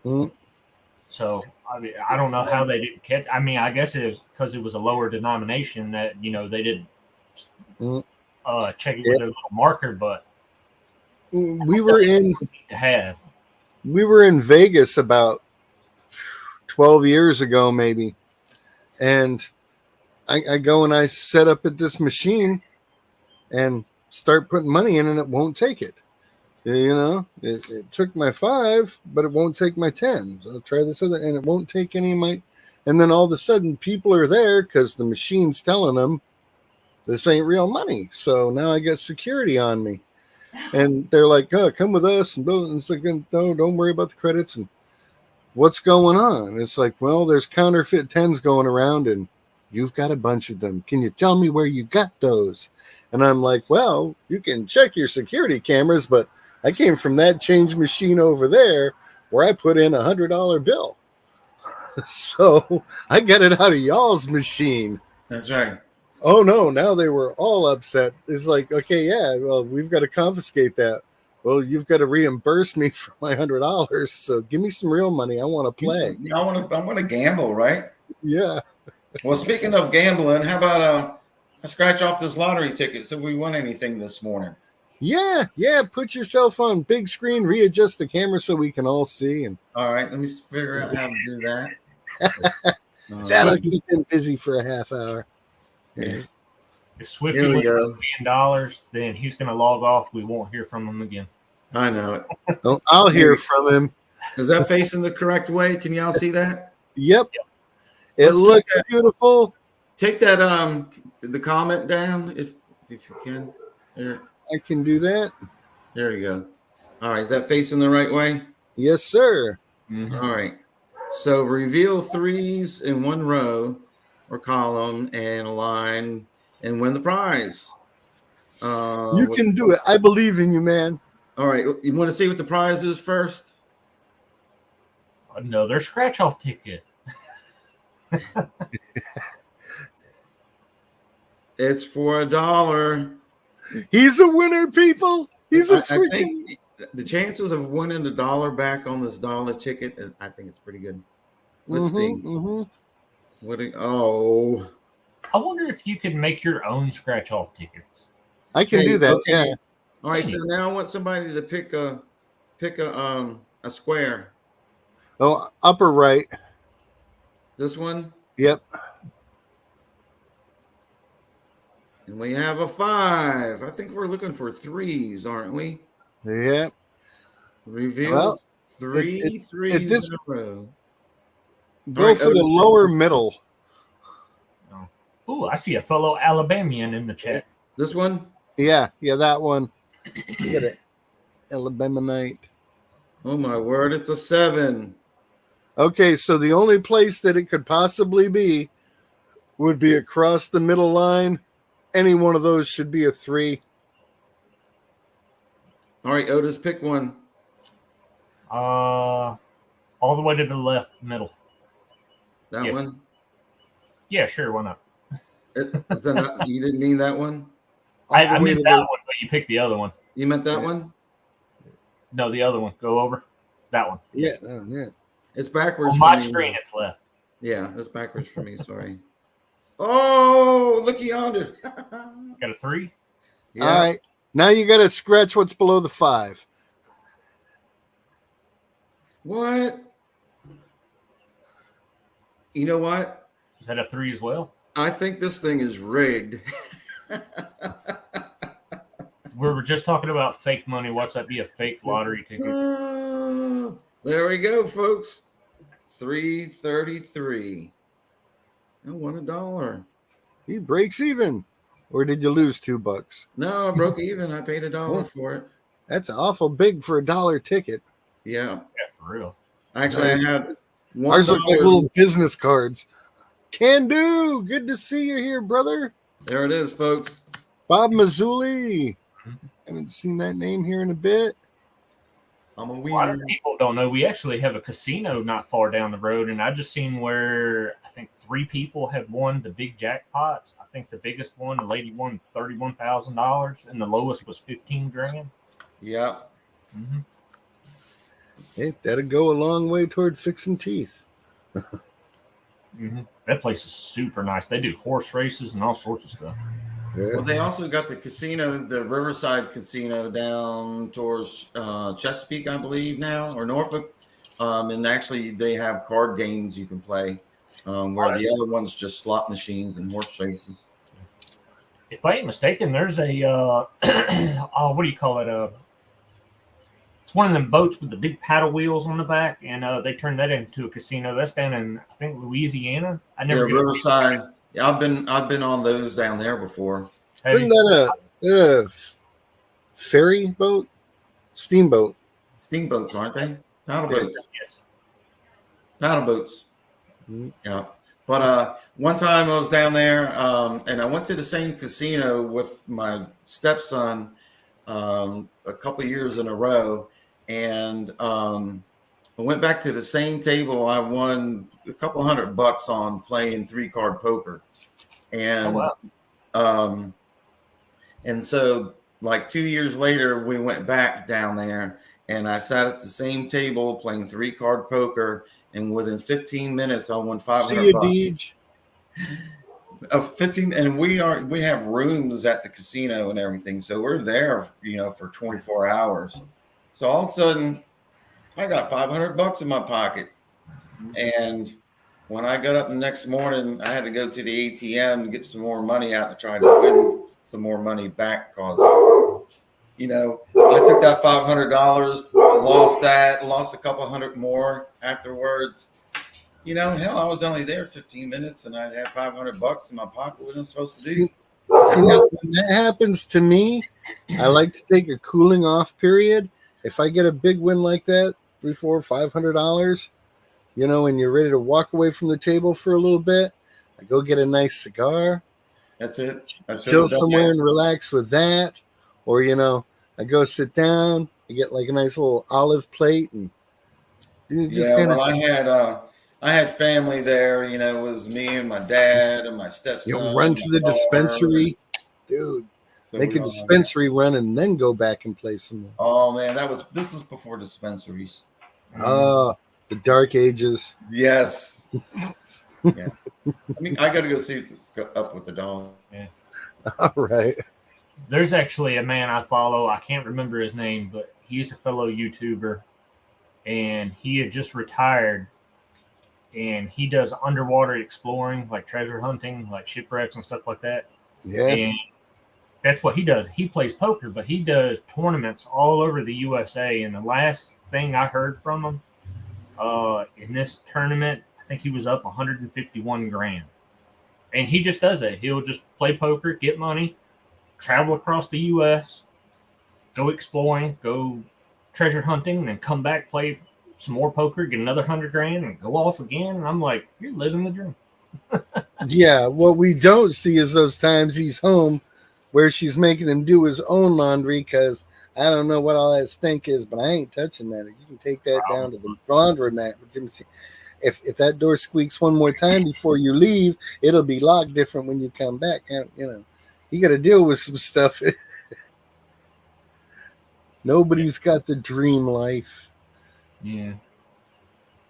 Mm. So, I don't know how they didn't catch. I guess it was because it was a lower denomination that, they didn't check it with their little marker, but we were in Vegas about 12 years ago, maybe. And I go and I set up at this machine and start putting money in and it won't take it. It took my 5, but it won't take my 10. So I'll try this other, and it won't take any of my. And then all of a sudden, people are there because the machine's telling them this ain't real money. So now I got security on me, and they're like, "Oh, come with us." And it's like, "No, don't worry about the credits." And what's going on? It's like, well, there's counterfeit 10s going around, and you've got a bunch of them. Can you tell me where you got those? And I'm like, well, you can check your security cameras, but I came from that change machine over there where I put in $100 bill. So I got it out of y'all's machine. That's right. Oh, no. Now they were all upset. It's like, okay, yeah, well, we've got to confiscate that. Well, you've got to reimburse me for my $100. So give me some real money. I want to play. I want to gamble, right? Yeah. Well, speaking of gambling, how about scratch off this lottery ticket so we won anything this morning. Yeah. Put yourself on big screen, readjust the camera so we can all see. And All right, let me figure out how to do that. that'll keep him busy for a half hour. Yeah. If Swifty Here we wins go. $1 million, then he's going to log off. We won't hear from him again. I know it. Oh, I'll hear from him. Is that facing the correct way? Can y'all see that? Yep. It Let's looks beautiful. Take that the comment down if you can. There. I can do that. There you go. All right, is that facing the right way? Yes, sir. Mm-hmm. All right. So reveal threes in one row or column and a line and win the prize. You can do it. I believe in you, man. All right. You want to see what the prize is first? Another scratch off ticket. It's for $1. He's a winner, people. He's a I freaking. think the chances of winning $1 back on this dollar ticket, I think it's pretty good. Let's see. Mm-hmm. I wonder if you could make your own scratch off tickets. I can do that. Okay. Yeah. All right. So now I want somebody to pick a square. Oh, upper right. This one. Yep. And we have a 5. I think we're looking for threes, aren't we? Yep. Reveal Well, threes at this- in a row. Go All right, for the Otis. lower middle. Ooh, I see a fellow Alabamian in the chat. This one? Yeah, that one. Get it. Alabama Night. Oh my word, it's a 7. Okay, so the only place that it could possibly be would be across the middle line. Any one of those should be a 3. All right, Otis, pick one. All the way to the left middle. That Yes. one? Yeah, sure, why not? Is that not, you didn't mean that one? I All the way meant to that the- one, but you picked the other one. You meant that Yeah. one? No, the other one. Go over. That one. Yeah, yeah. It's backwards. On my for me. screen, it's left. Yeah, that's backwards for me. Sorry. Oh, look yonder. Got a 3? Yeah. All right. Now you got to scratch what's below the 5. What? You know what? Is that a 3 as well? I think this thing is rigged. We were just talking about fake money. Watch that be a fake lottery ticket. There we go, folks. 333. I won $1. He breaks even. Or did you lose $2? No, I broke even. I paid $1 for it. That's awful big for a $1 ticket. Yeah. Yeah, for real. Actually, I had Ours look like $1. little business cards. Can do. Good to see you here, brother. There it is, folks. Bob Mazzulli. Haven't seen that name here in a bit. I'm a A lot of winner. people don't know we actually have a casino not far down the road, and I just seen where I think 3 people have won the big jackpots. I think the biggest one, the lady won $31,000, and the lowest was 15 grand. Yeah. Mm-hmm. Hey, that'll go a long way toward fixing teeth. Mm-hmm. That place is super nice. They do horse races and all sorts of stuff. Yeah. Well, they also got the casino, the Riverside Casino down towards Chesapeake, I believe now, or Norfolk. And actually, they have card games you can play, where the other one's just slot machines and horse races. If I ain't mistaken, there's a what do you call it? It's one of them boats with the big paddle wheels on the back, and they turned that into a casino. That's down in, I think, Louisiana. I Yeah, never get a- Riverside. Yeah, I've been on those down there before. Have Isn't you? that a ferry boat? Steamboat. Steamboats, aren't they? Paddle boats. Yes. Paddle boats. Mhm. Yeah. But one time I was down there, and I went to the same casino with my stepson a couple of years in a row, and I went back to the same table. I won a couple $100 on playing 3-card poker, and Oh, wow. and so like 2 years later, we went back down there, and I sat at the same table playing 3-card poker, and within 15 minutes, I won See $500. you, Deej. of 15, and we have rooms at the casino and everything, so we're there, for 24 hours. So all of a sudden, I got $500 in my pocket, and when I got up the next morning, I had to go to the ATM to get some more money out to try to win some more money back because, I took that $500, lost a couple hundred more afterwards. Hell, I was only there 15 minutes and I had $500 in my pocket. What am I supposed to do? See, now, when that happens to me, I like to take a cooling off period. If I get a big win like that, $300, $400, $500, and you're ready to walk away from the table for a little bit, I go get a nice cigar. That's it. Chill somewhere and relax with that. Or, I go sit down, I get like a nice little olive plate and just I had family there, it was me and my dad and my stepson. Run to the dispensary. Dude, So make a dispensary run and then go back and play some more. Oh man, this was before dispensaries. Oh, the dark ages. Yes. Yeah. I got to go see what's up with the dog. Yeah. All right. There's actually a man I follow. I can't remember his name, but he's a fellow YouTuber, and he had just retired. And he does underwater exploring, like treasure hunting, like shipwrecks and stuff like that. Yeah. And that's what he does. He plays poker, but he does tournaments all over the USA. And the last thing I heard from him in this tournament, I think he was up 151 grand. And he just does it. He'll just play poker, get money, travel across the US, go exploring, go treasure hunting, and then come back, play some more poker, get another 100 grand, and go off again. And I'm like, you're living the dream. Yeah, what we don't see is those times he's home where she's making him do his own laundry because I don't know what all that stink is, but I ain't touching that. You can take that down to the laundromat. If that door squeaks one more time before you leave, it'll be locked different when you come back. You got to deal with some stuff. Nobody's got the dream life. Yeah.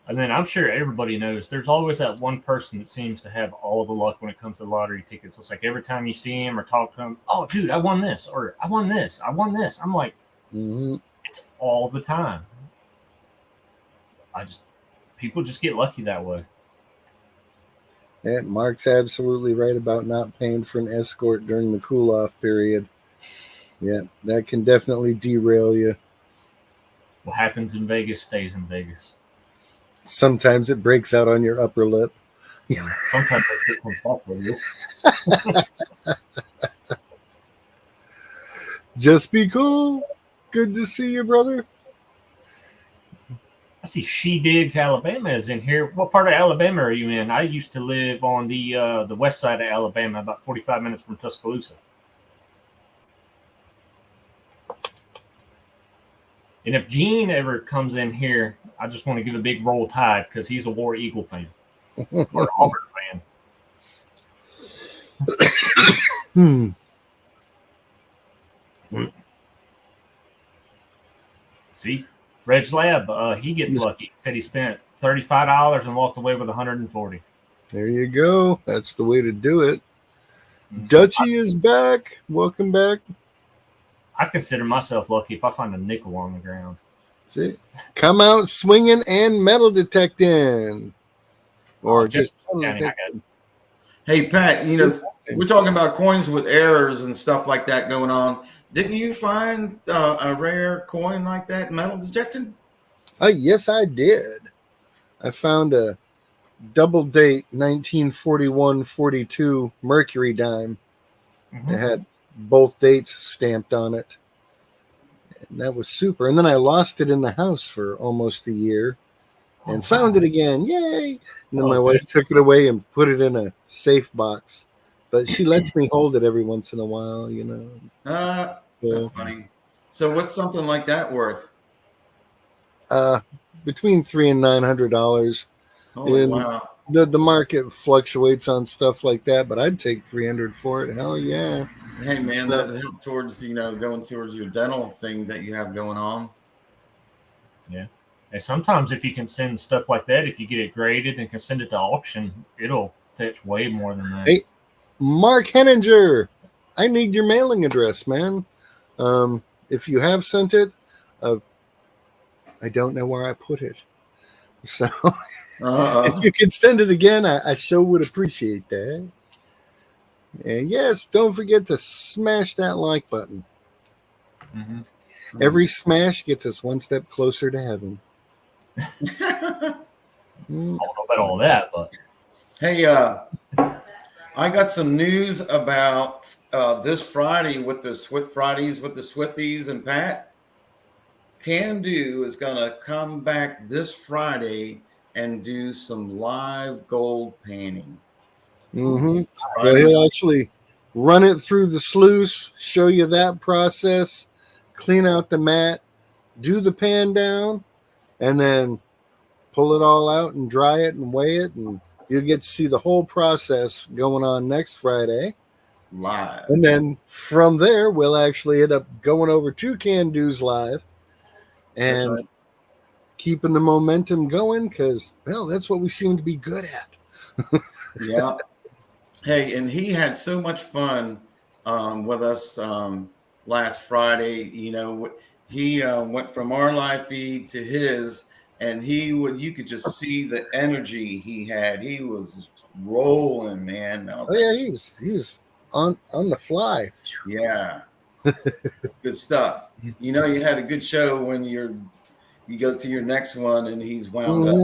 And then I'm sure everybody knows there's always that one person that seems to have all the luck when it comes to lottery tickets. It's like every time you see him or talk to him, oh, dude, I won this, or I won this, I won this. I'm like, It's all the time. People just get lucky that way. Yeah, Mark's absolutely right about not paying for an escort during the cool-off period. Yeah, that can definitely derail you. What happens in Vegas stays in Vegas. Sometimes it breaks out on your upper lip. Sometimes I get comes off with you. Just be cool. Good to see you, brother. I see She Digs Alabama is in here. What part of Alabama are you in? I used to live on the west side of Alabama, about 45 minutes from Tuscaloosa. And if Gene ever comes in here, I just want to give a big roll tide because he's a War Eagle fan or Auburn fan. See, Reg Lab, he gets lucky. He said he spent $35 and walked away with $140. There you go. That's the way to do it. Dutchie is back. Welcome back. I consider myself lucky if I find a nickel on the ground. See, come out swinging and metal detecting, or just. Hey Pat, we're talking about coins with errors and stuff like that going on. Didn't you find a rare coin like that metal detecting? Yes, I did. I found a double date 1941-42 Mercury dime. It had both dates stamped on it. And that was super. And then I lost it in the house for almost a year and found it again. Yay. And then my wife took it away and put it in a safe box. But she lets me hold it every once in a while, That's funny. So what's something like that worth? Between $300 and $900. Holy and wow. The market fluctuates on stuff like that, but I'd take $300 for it. Hell yeah. Hey man, that help towards going towards your dental thing that you have going on. Yeah. And sometimes if you can send stuff like that, if you get it graded and can send it to auction, it'll fetch way more than that. Hey, Mark Henninger, I need your mailing address, man. If you have sent it, I don't know where I put it. So if you could send it again, I so would appreciate that. And yes, don't forget to smash that like button. Mm-hmm. Every smash gets us one step closer to heaven. I don't know about all that, but Hey, I got some news about this Friday with the Fridays with the Swifties and Pat. Can Do is going to come back this Friday and do some live gold panning. Mm-hmm. Well, he'll actually run it through the sluice, show you that process, clean out the mat, do the pan down, and then pull it all out and dry it and weigh it, and you'll get to see the whole process going on next Friday. Live. And then from there, we'll actually end up going over to Can Do's live and keeping the momentum going because, well, that's what we seem to be good at. Yeah. Hey, and he had so much fun with us last Friday. You know, he went from our live feed to his, and you could just see the energy he had. He was rolling, man. Oh yeah, he was on the fly. Yeah, it's good stuff. You know, you had a good show when you go to your next one, and he's wound up.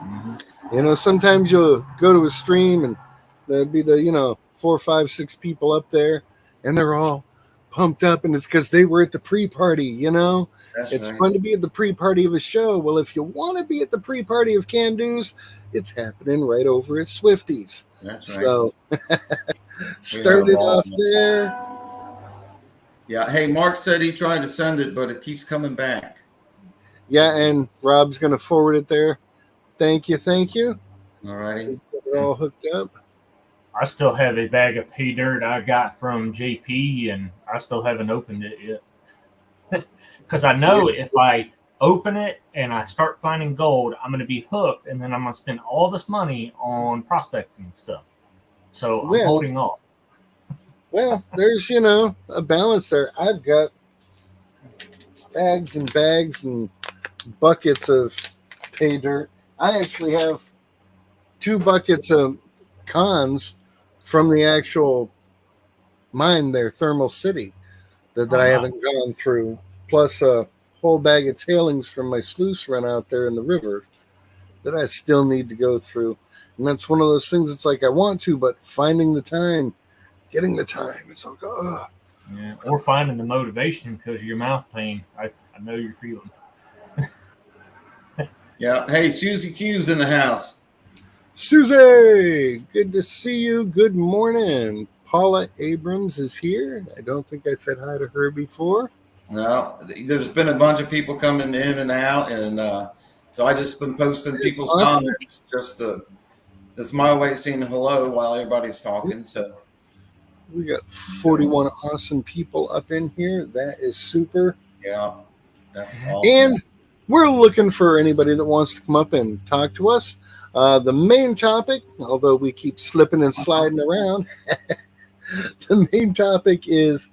Mm-hmm. You know, sometimes you'll go to a stream and there'll be the 4, 5, 6 people up there, and they're all pumped up, and it's because they were at the pre-party. It's fun to be at the pre-party of a show. Well, if you want to be at the pre-party of Can Do's, it's happening right over at Swifty's. That's right. So started off there. Yeah. Hey, Mark said he tried to send it, but it keeps coming back. Yeah, and Rob's going to forward it there. Thank you. All righty. Get it all hooked up. I still have a bag of pay dirt I got from JP, and I still haven't opened it yet. Because I know if I open it and I start finding gold, I'm going to be hooked, and then I'm going to spend all this money on prospecting stuff. So I'm holding off. Well, there's, a balance there. I've got bags and bags and buckets of pay dirt. I actually have 2 buckets of cons from the actual mine there, Thermal City, that I haven't gone through, plus a whole bag of tailings from my sluice run out there in the river that I still need to go through. And that's one of those things, it's like I want to, but finding the time, getting the time, it's like, ugh. Yeah, or finding the motivation because of your mouth pain. I know you're feeling. Yeah. Hey, Susie Q's in the house. Susie, good to see you. Good morning. Paula Abrams is here. I don't think I said hi to her before. No, there's been a bunch of people coming in and out, and so I just been posting people's comments. That's my way of saying hello while everybody's talking. So we got 41 awesome people up in here. That is super. Yeah, that's awesome. And we're looking for anybody that wants to come up and talk to us. The main topic, although we keep slipping and sliding around, the main topic is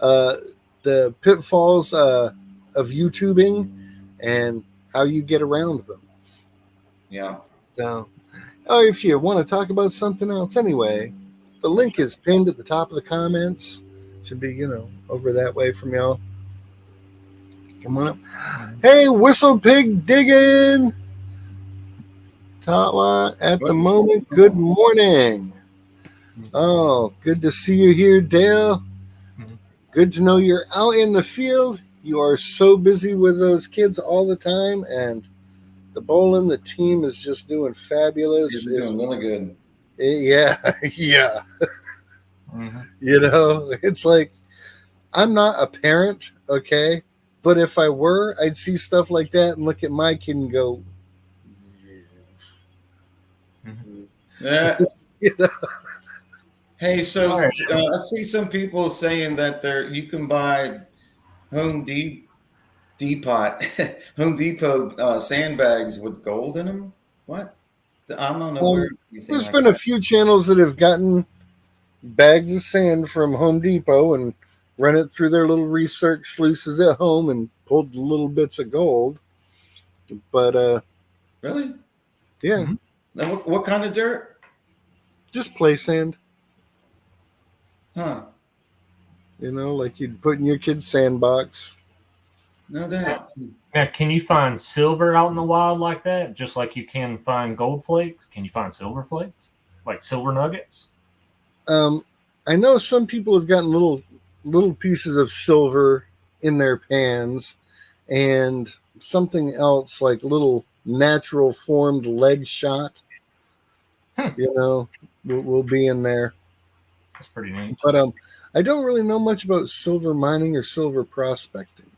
the pitfalls of YouTubing and how you get around them. Yeah. So, if you want to talk about something else, anyway, the link is pinned at the top of the comments. Should be, over that way from y'all. Come on up. Hey, Whistle Pig Diggin'. Tatla at the moment. Good morning. Oh, good to see you here, Dale. Good to know you're out in the field. You are so busy with those kids all the time, and the bowling, the team is just doing fabulous. You're doing really good. Yeah. Mm-hmm. It's like, I'm not a parent, okay? But if I were, I'd see stuff like that and look at my kid and go, yeah. Hey, so I see some people saying that you can buy Home Depot sandbags with gold in them. What? I don't know where. There's been a few channels that have gotten bags of sand from Home Depot and run it through their little research sluices at home and pulled little bits of gold. But Really? yeah, Mhm. Now, what kind of dirt? just play sand. Huh? Like you'd put in your kid's sandbox. No doubt. Now, can you find silver out in the wild like that? Just like you can find gold flakes? Can you find silver flakes? Like silver nuggets? I know some people have gotten little pieces of silver in their pans, and something else like little natural formed leg shot. Will be in there. That's pretty neat. But I don't really know much about silver mining or silver prospecting.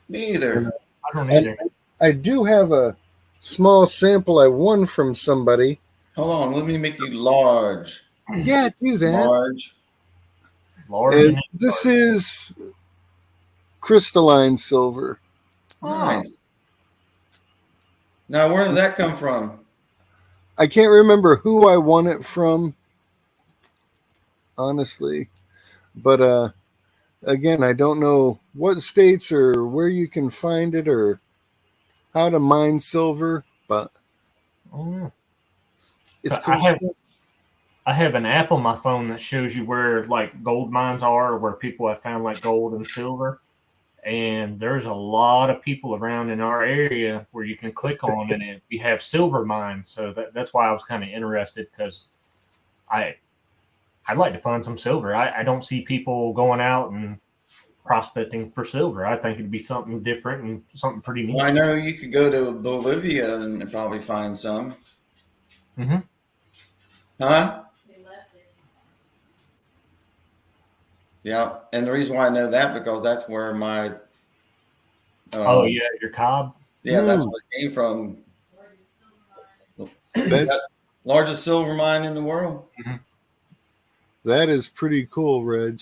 Me either. I don't either. I do have a small sample I won from somebody. Hold on. Let me make you large. Yeah, do that. Large. Large And and this is crystalline silver. Nice. Now, where did that come from? I can't remember who I won it from, honestly. But again, I don't know what states or where you can find it or how to mine silver, but oh, it's I cool have- stuff. I have an app on my phone that shows you where like gold mines are, where people have found like gold and silver. And there's a lot of people around in our area where you can click on and we have silver mines. So that's why I was kind of interested, because I'd like to find some silver. I don't see people going out and prospecting for silver. I think it'd be something different and something pretty neat. Well, I know you could go to Bolivia and probably find some. Mm-hmm. Huh? Yeah. And the reason why I know that, because that's where my Oh yeah, your cob. yeah, that's where it came from. That's Largest silver mine in the world. that is pretty cool, Reg.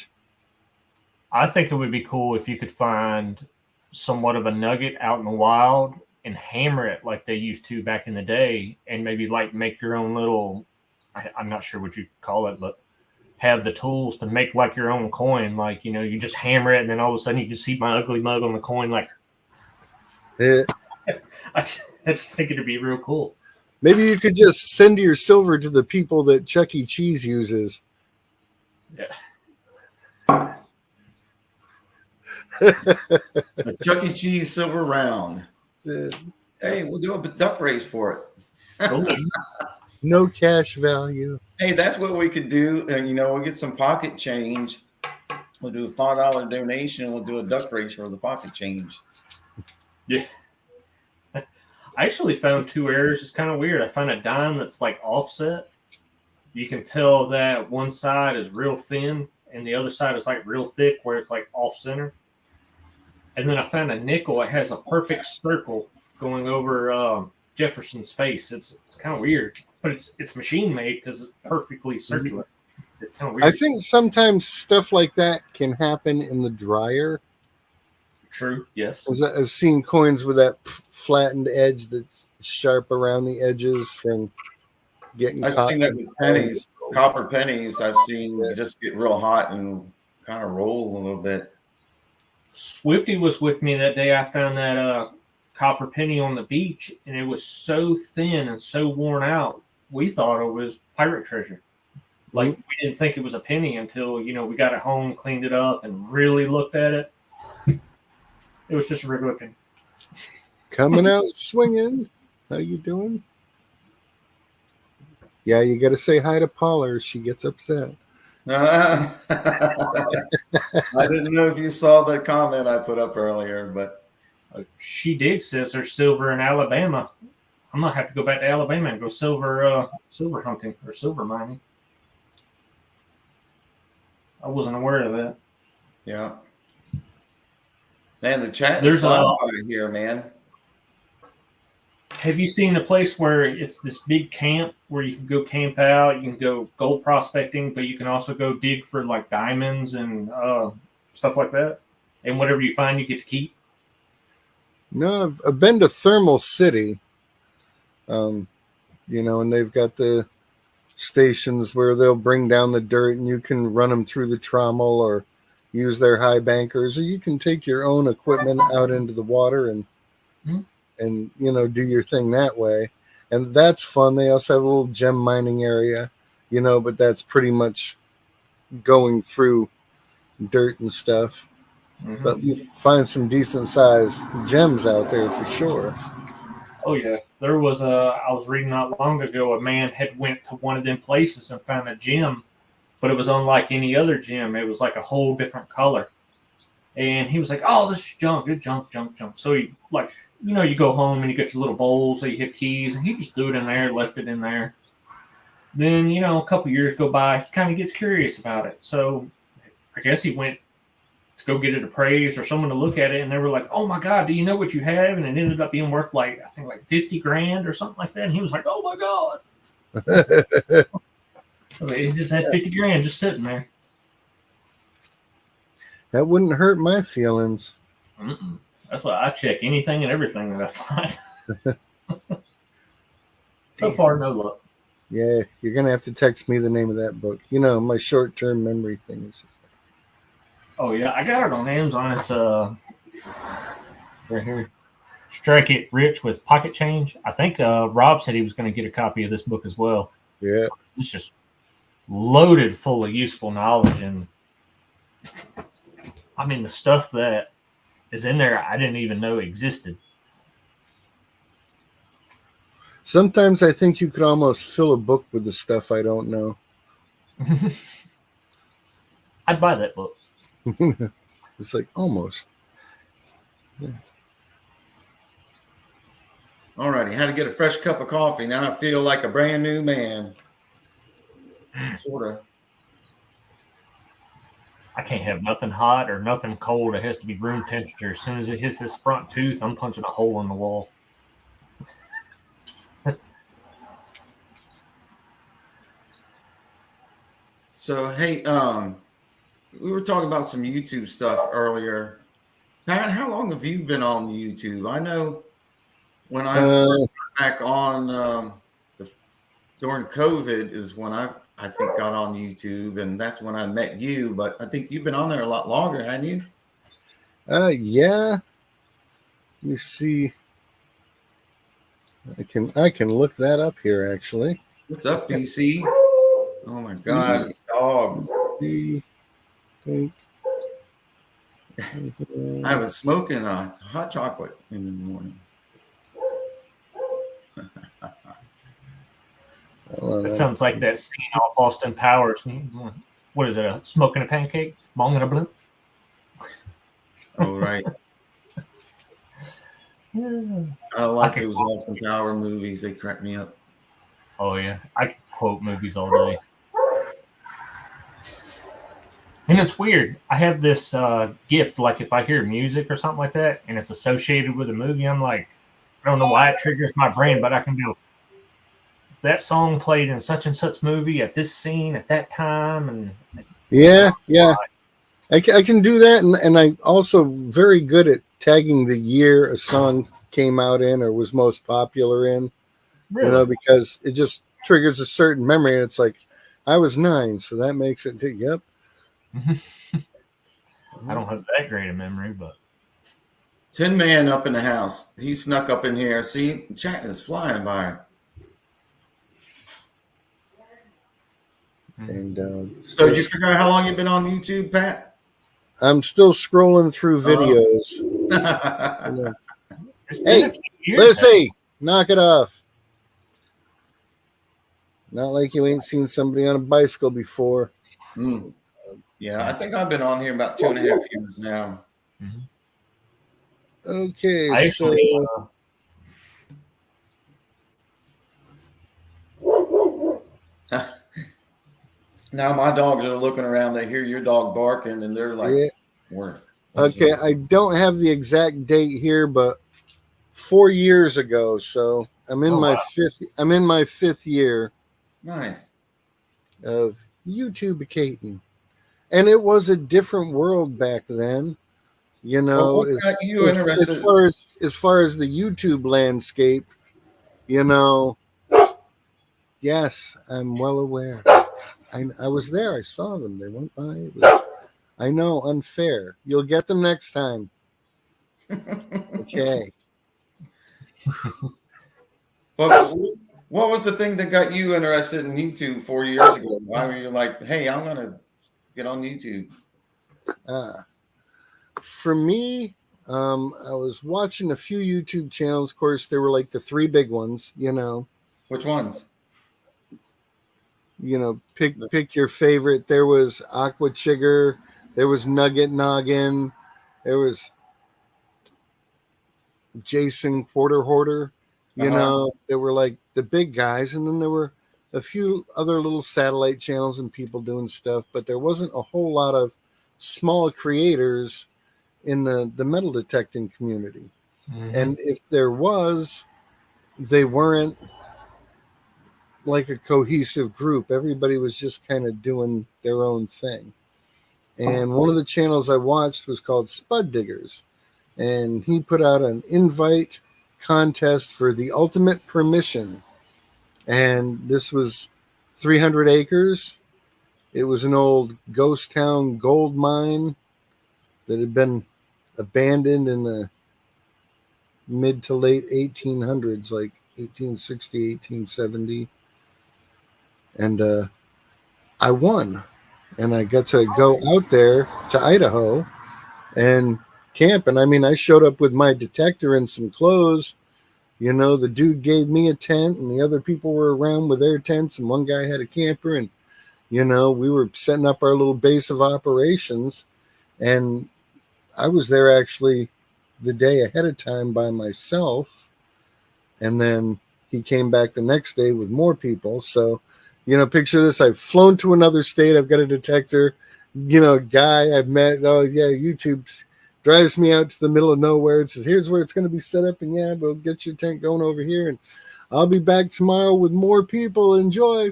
I think it would be cool if you could find somewhat of a nugget out in the wild and hammer it like they used to back in the day, and maybe like make your own little, I'm not sure what you call it, but have the tools to make like your own coin. Like, you just hammer it and then all of a sudden you just see my ugly mug on the coin. Like, Eh, I just think it'd be real cool. maybe you could just send your silver to the people that Chuck E. Cheese uses. Yeah. A Chuck E. Cheese silver round. Eh, Hey, we'll do a duck race for it. Cool. no cash value. Hey, that's what we could do. We'll get some pocket change. We'll do a $5 donation. We'll do a duck race for the pocket change. Yeah. I actually found two errors. It's kind of weird. I found a dime that's like offset. You can tell that one side is real thin and the other side is like real thick, where it's like off center. And then I found a nickel. It has a perfect circle going over Jefferson's face. It's kind of weird, but it's machine made because it's perfectly circular. It's kind of weird. I think sometimes stuff like that can happen in the dryer. True. Yes. 'Cause I've seen coins with that flattened edge that's sharp around the edges from getting I've caught. seen that with pennies, copper pennies. I've seen just get real hot and kind of roll a little bit. Swifty was with me that day. I found that copper penny on the beach, and it was so thin and so worn out. We thought it was pirate treasure. Like, we didn't think it was a penny until we got it home, cleaned it up, and really looked at it. It was just a regular penny. Coming out swinging. How you doing? Yeah, you got to say hi to Paula or she gets upset. I didn't know if you saw the comment I put up earlier, but She digs says there's silver in Alabama. I'm gonna have to go back to Alabama and go silver hunting or silver mining. I wasn't aware of that. yeah. Man, the chat There's is flying by here, man. Have you seen the place where it's this big camp where you can go camp out, you can go gold prospecting, but you can also go dig for like diamonds and stuff like that? And whatever you find, you get to keep? No, I've been to Thermal City, and they've got the stations where they'll bring down the dirt and you can run them through the trommel or use their high bankers, or you can take your own equipment out into the water and do your thing that way. And that's fun. They also have a little gem mining area, but that's pretty much going through dirt and stuff. Mm-hmm. But you find some decent sized gems out there for sure. Oh yeah, there was I was reading not long ago, a man had went to one of them places and found a gem, but it was unlike any other gem. It was like a whole different color, and he was like, "Oh, this is junk, it's junk." So he you go home and you get your little bowls, so you hit keys, and he just threw it in there, left it in there. Then a couple years go by, he kind of gets curious about it. So I guess he went to go get it appraised or someone to look at it, and they were like, "Oh my God, do you know what you have?" And it ended up being worth like $50,000 or something like that. And he was like, "Oh my God!" So he just had $50,000 just sitting there. That wouldn't hurt my feelings. Mm-mm. That's why I check anything and everything that I find. So far, no luck. Yeah, you're gonna have to text me the name of that book. My short-term memory thing is. Oh yeah, I got it on Amazon. It's right here. Strike It Rich with Pocket Change. I think Rob said he was going to get a copy of this book as well. Yeah, it's just loaded full of useful knowledge, and I mean the stuff that is in there I didn't even know existed. Sometimes I think you could almost fill a book with the stuff I don't know. I'd buy that book. It's like almost. Yeah. All righty, had to get a fresh cup of coffee. Now I feel like a brand new man. Sort of. I can't have nothing hot or nothing cold. It has to be room temperature. As soon as it hits this front tooth, I'm punching a hole in the wall. So, hey, we were talking about some YouTube stuff earlier. Pat, how long have you been on YouTube? I know when I first got back on during COVID is when I think got on YouTube, and that's when I met you. But I think you've been on there a lot longer, haven't you? Yeah. Let me see. I can look that up here actually. What's up, DC? Oh my God, dog! I was smoking a hot chocolate in the morning. That sounds like that scene off Austin Powers. What is it? Smoking a pancake? Bong and a blunt? Oh, right. I like those Austin Power movies. They crack me up. Oh, yeah. I can quote movies all day. And it's weird. I have this gift, like if I hear music or something like that, and it's associated with a movie, I'm like, I don't know why it triggers my brain, but I can go, that song played in such and such movie at this scene at that time. And yeah. I can do that, and I'm also very good at tagging the year a song came out in or was most popular in. Really? Because it just triggers a certain memory, and it's like, I was 9, so that makes it, yep. I don't have that great a memory, but Tin Man up in the house. He snuck up in here. See, chat is flying by. And so did you figure out how long you've been on YouTube, Pat? I'm still scrolling through videos. Hey, Lucy, knock it off. Not like you ain't seen somebody on a bicycle before. Mm. Yeah, I think I've been on here about 2.5 years now. Mm-hmm. Okay, Now my dogs are looking around. They hear your dog barking, and they're like, yeah. Okay, I don't have the exact date here, but 4 years ago. So I'm in fifth. I'm in my 5th year. Nice. Of YouTube-cating. And it was a different world back then. As far as the YouTube landscape, Yes, I'm well aware. I was there. I saw them. They went by. It was, I know, unfair. You'll get them next time. Okay. But what was the thing that got you interested in YouTube 4 years ago? Why were you like, hey, I'm gonna get on YouTube? For me, I was watching a few YouTube channels. Of course, there were like the three big ones. Which ones? Pick your favorite. There was Aqua Chigger. There was Nugget Noggin. There was Jason Quarter Hoarder. There were like the big guys, and then there were a few other little satellite channels and people doing stuff, but there wasn't a whole lot of small creators in the metal detecting community. Mhm. And if there was, they weren't like a cohesive group. Everybody was just kind of doing their own thing. And one of the channels I watched was called Spud Diggers, and he put out an invite contest for the ultimate permission. And this was 300 acres. It was an old ghost town gold mine that had been abandoned in the mid to late 1800s, like 1860, 1870. And I won. And I got to go out there to Idaho and camp. And I mean, I showed up with my detector and some clothes. The dude gave me a tent, and the other people were around with their tents, and one guy had a camper, and we were setting up our little base of operations. And I was there actually the day ahead of time by myself, and then he came back the next day with more people. So picture this: I've flown to another state, I've got a detector, guy I've met. Oh yeah, YouTube drives me out to the middle of nowhere and says, here's where it's going to be set up, and yeah, we'll get your tent going over here, and I'll be back tomorrow with more people. Enjoy.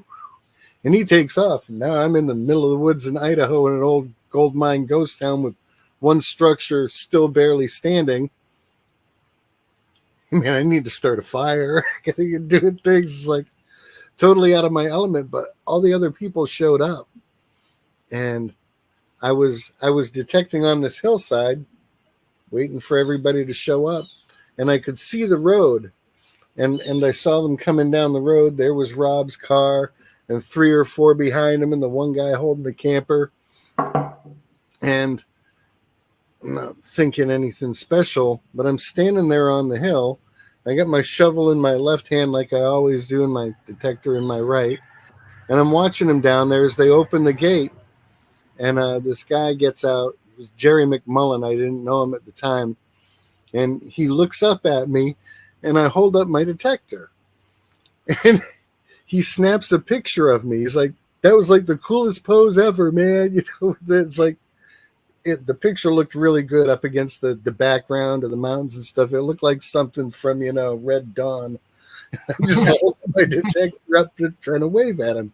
And he takes off, and now I'm in the middle of the woods in Idaho in an old gold mine ghost town with one structure still barely standing. Man, I need to start a fire. I gotta get doing things like totally out of my element, but all the other people showed up, and I was detecting on this hillside, waiting for everybody to show up, and I could see the road, and I saw them coming down the road. There was Rob's car, and 3 or 4 behind him, and the one guy holding the camper. And I'm not thinking anything special, but I'm standing there on the hill. I got my shovel in my left hand, like I always do, and my detector in my right. And I'm watching them down there as they open the gate. And this guy gets out. It was Jerry McMullen. I didn't know him at the time. And he looks up at me, and I hold up my detector. And he snaps a picture of me. He's like, that was like the coolest pose ever, man. It's like, the picture looked really good up against the background of the mountains and stuff. It looked like something from, Red Dawn. I'm just holding my detector up trying to wave at him.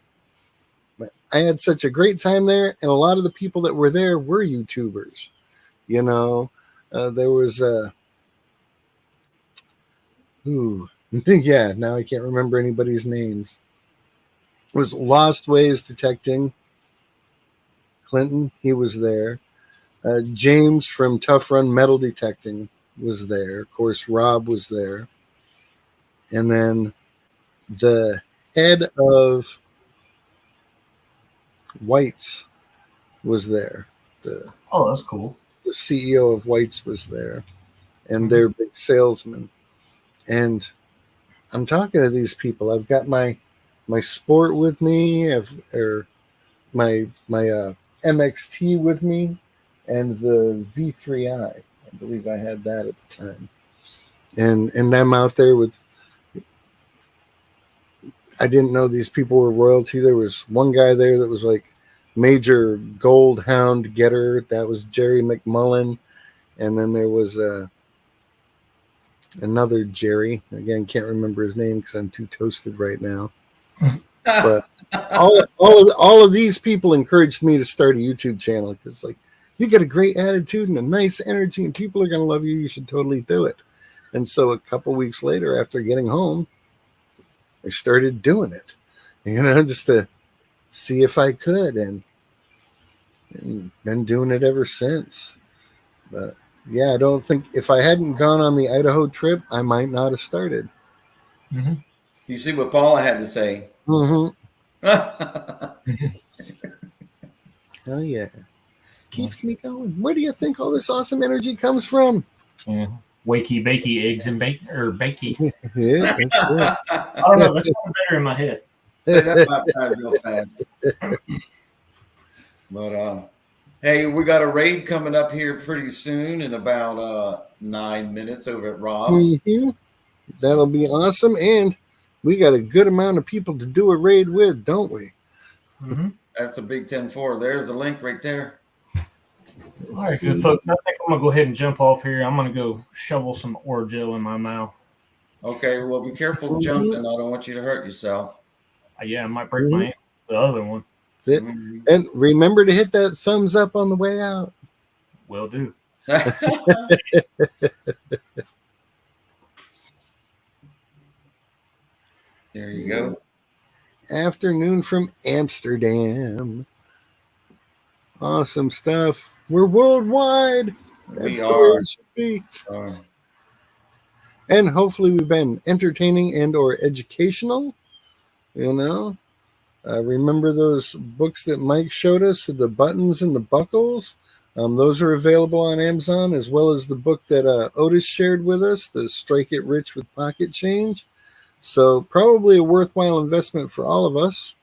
But I had such a great time there, and a lot of the people that were there were YouTubers. There was yeah, now I can't remember anybody's names. It was Lost Ways Detecting. Clinton, he was there. James from Tough Run Metal Detecting was there. Of course, Rob was there. And then the head of White's was there. Oh, that's cool. The CEO of White's was there, and their big salesman. And I'm talking to these people. I've got my sport with me, or my MXT with me, and the V3i. I believe I had that at the time. And I'm out there with. I didn't know these people were royalty. There was one guy there that was like major gold hound getter. That was Jerry McMullen. And then there was another Jerry. Again, can't remember his name because I'm too toasted right now. But all of these people encouraged me to start a YouTube channel because, like, you get a great attitude and a nice energy, and people are going to love you. You should totally do it. And so a couple weeks later, after getting home, I started doing it. just to see if I could, and been doing it ever since. But yeah, I don't think if I hadn't gone on the Idaho trip, I might not have started. Mm-hmm. You see what Paula had to say. Mm-hmm. Yeah, Oh yeah, keeps me going. Where do you think all this awesome energy comes from? Yeah. Wakey, bakey, eggs and bacon, or bakey. Yeah, that's it. I don't know. That's one better in my head. say that 5 times real fast. But hey, we got a raid coming up here pretty soon in about 9 minutes over at Rob's. Mm-hmm. That'll be awesome, and we got a good amount of people to do a raid with, don't we? Mm-hmm. That's a big 10-4. There's the link right there. All right, good folks. I think I'm gonna go ahead and jump off here. I'm gonna go shovel some Orgeat in my mouth. Okay, well, be careful jumping. I don't want you to hurt yourself. Yeah, I might break my ankle. The other one. That's it. And remember to hit that thumbs up on the way out. Will do. There you go. Afternoon from Amsterdam. Awesome stuff. We're worldwide. We That's the way are. it should be. And hopefully we've been entertaining and or educational. Remember those books that Mike showed us, the buttons and the buckles? Those are available on Amazon, as well as the book that Otis shared with us, the Strike It Rich with Pocket Change. So probably a worthwhile investment for all of us,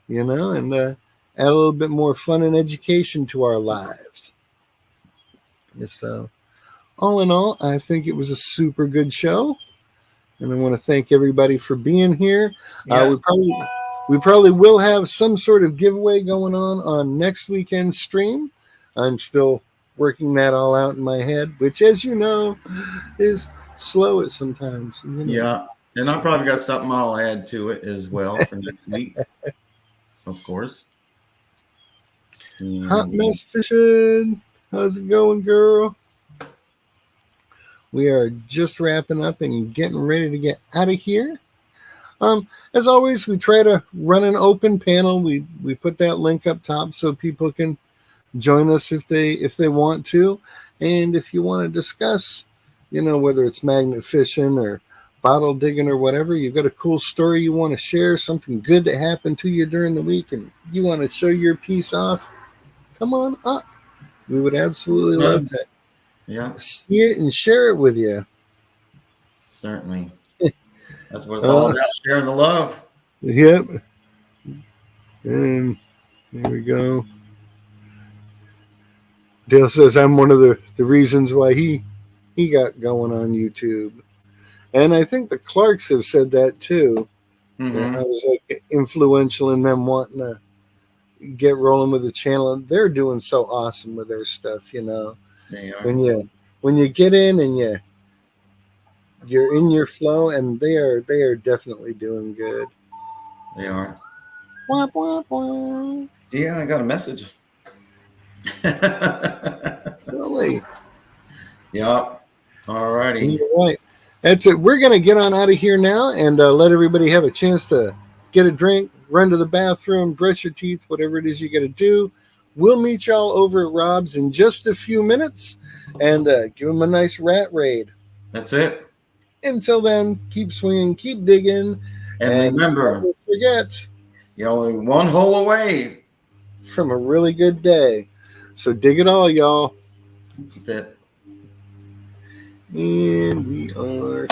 and add a little bit more fun and education to our lives. So all in all, I think it was a super good show. And I want to thank everybody for being here. Yes. We probably will have some sort of giveaway going on next weekend's stream. I'm still working that all out in my head, which, as you know, is slow at sometimes. Yeah. And I probably got something I'll add to it as well for next week, of course. Hot Mess Fishing. How's it going, girl? We are just wrapping up and getting ready to get out of here. As always, we try to run an open panel. We put that link up top so people can join us if they want to. And if you want to discuss, whether it's magnet fishing or bottle digging or whatever, you've got a cool story you want to share, something good that happened to you during the week, and you want to show your piece off, come on up. We would absolutely love to see it and share it with you. Certainly. That's what it's all about, sharing the love. Yep. And there we go. Dale says I'm one of the reasons why he got going on YouTube. And I think the Clarks have said that too. Mm-hmm. I was like influential in them wanting to get rolling with the channel. They're doing so awesome with their stuff, They are. When you get in and you're in your flow, and they are definitely doing good. They are. Wah, wah, wah. Yeah, I got a message. Really? Yep. All righty. You're right. That's it. We're going to get on out of here now and let everybody have a chance to get a drink, run to the bathroom, brush your teeth, whatever it is you got to do. We'll meet y'all over at Rob's in just a few minutes and give them a nice rat raid. That's it. Until then, keep swinging, keep digging. And remember, don't forget, you're only one hole away from a really good day. So dig it all, y'all. That's it. And we are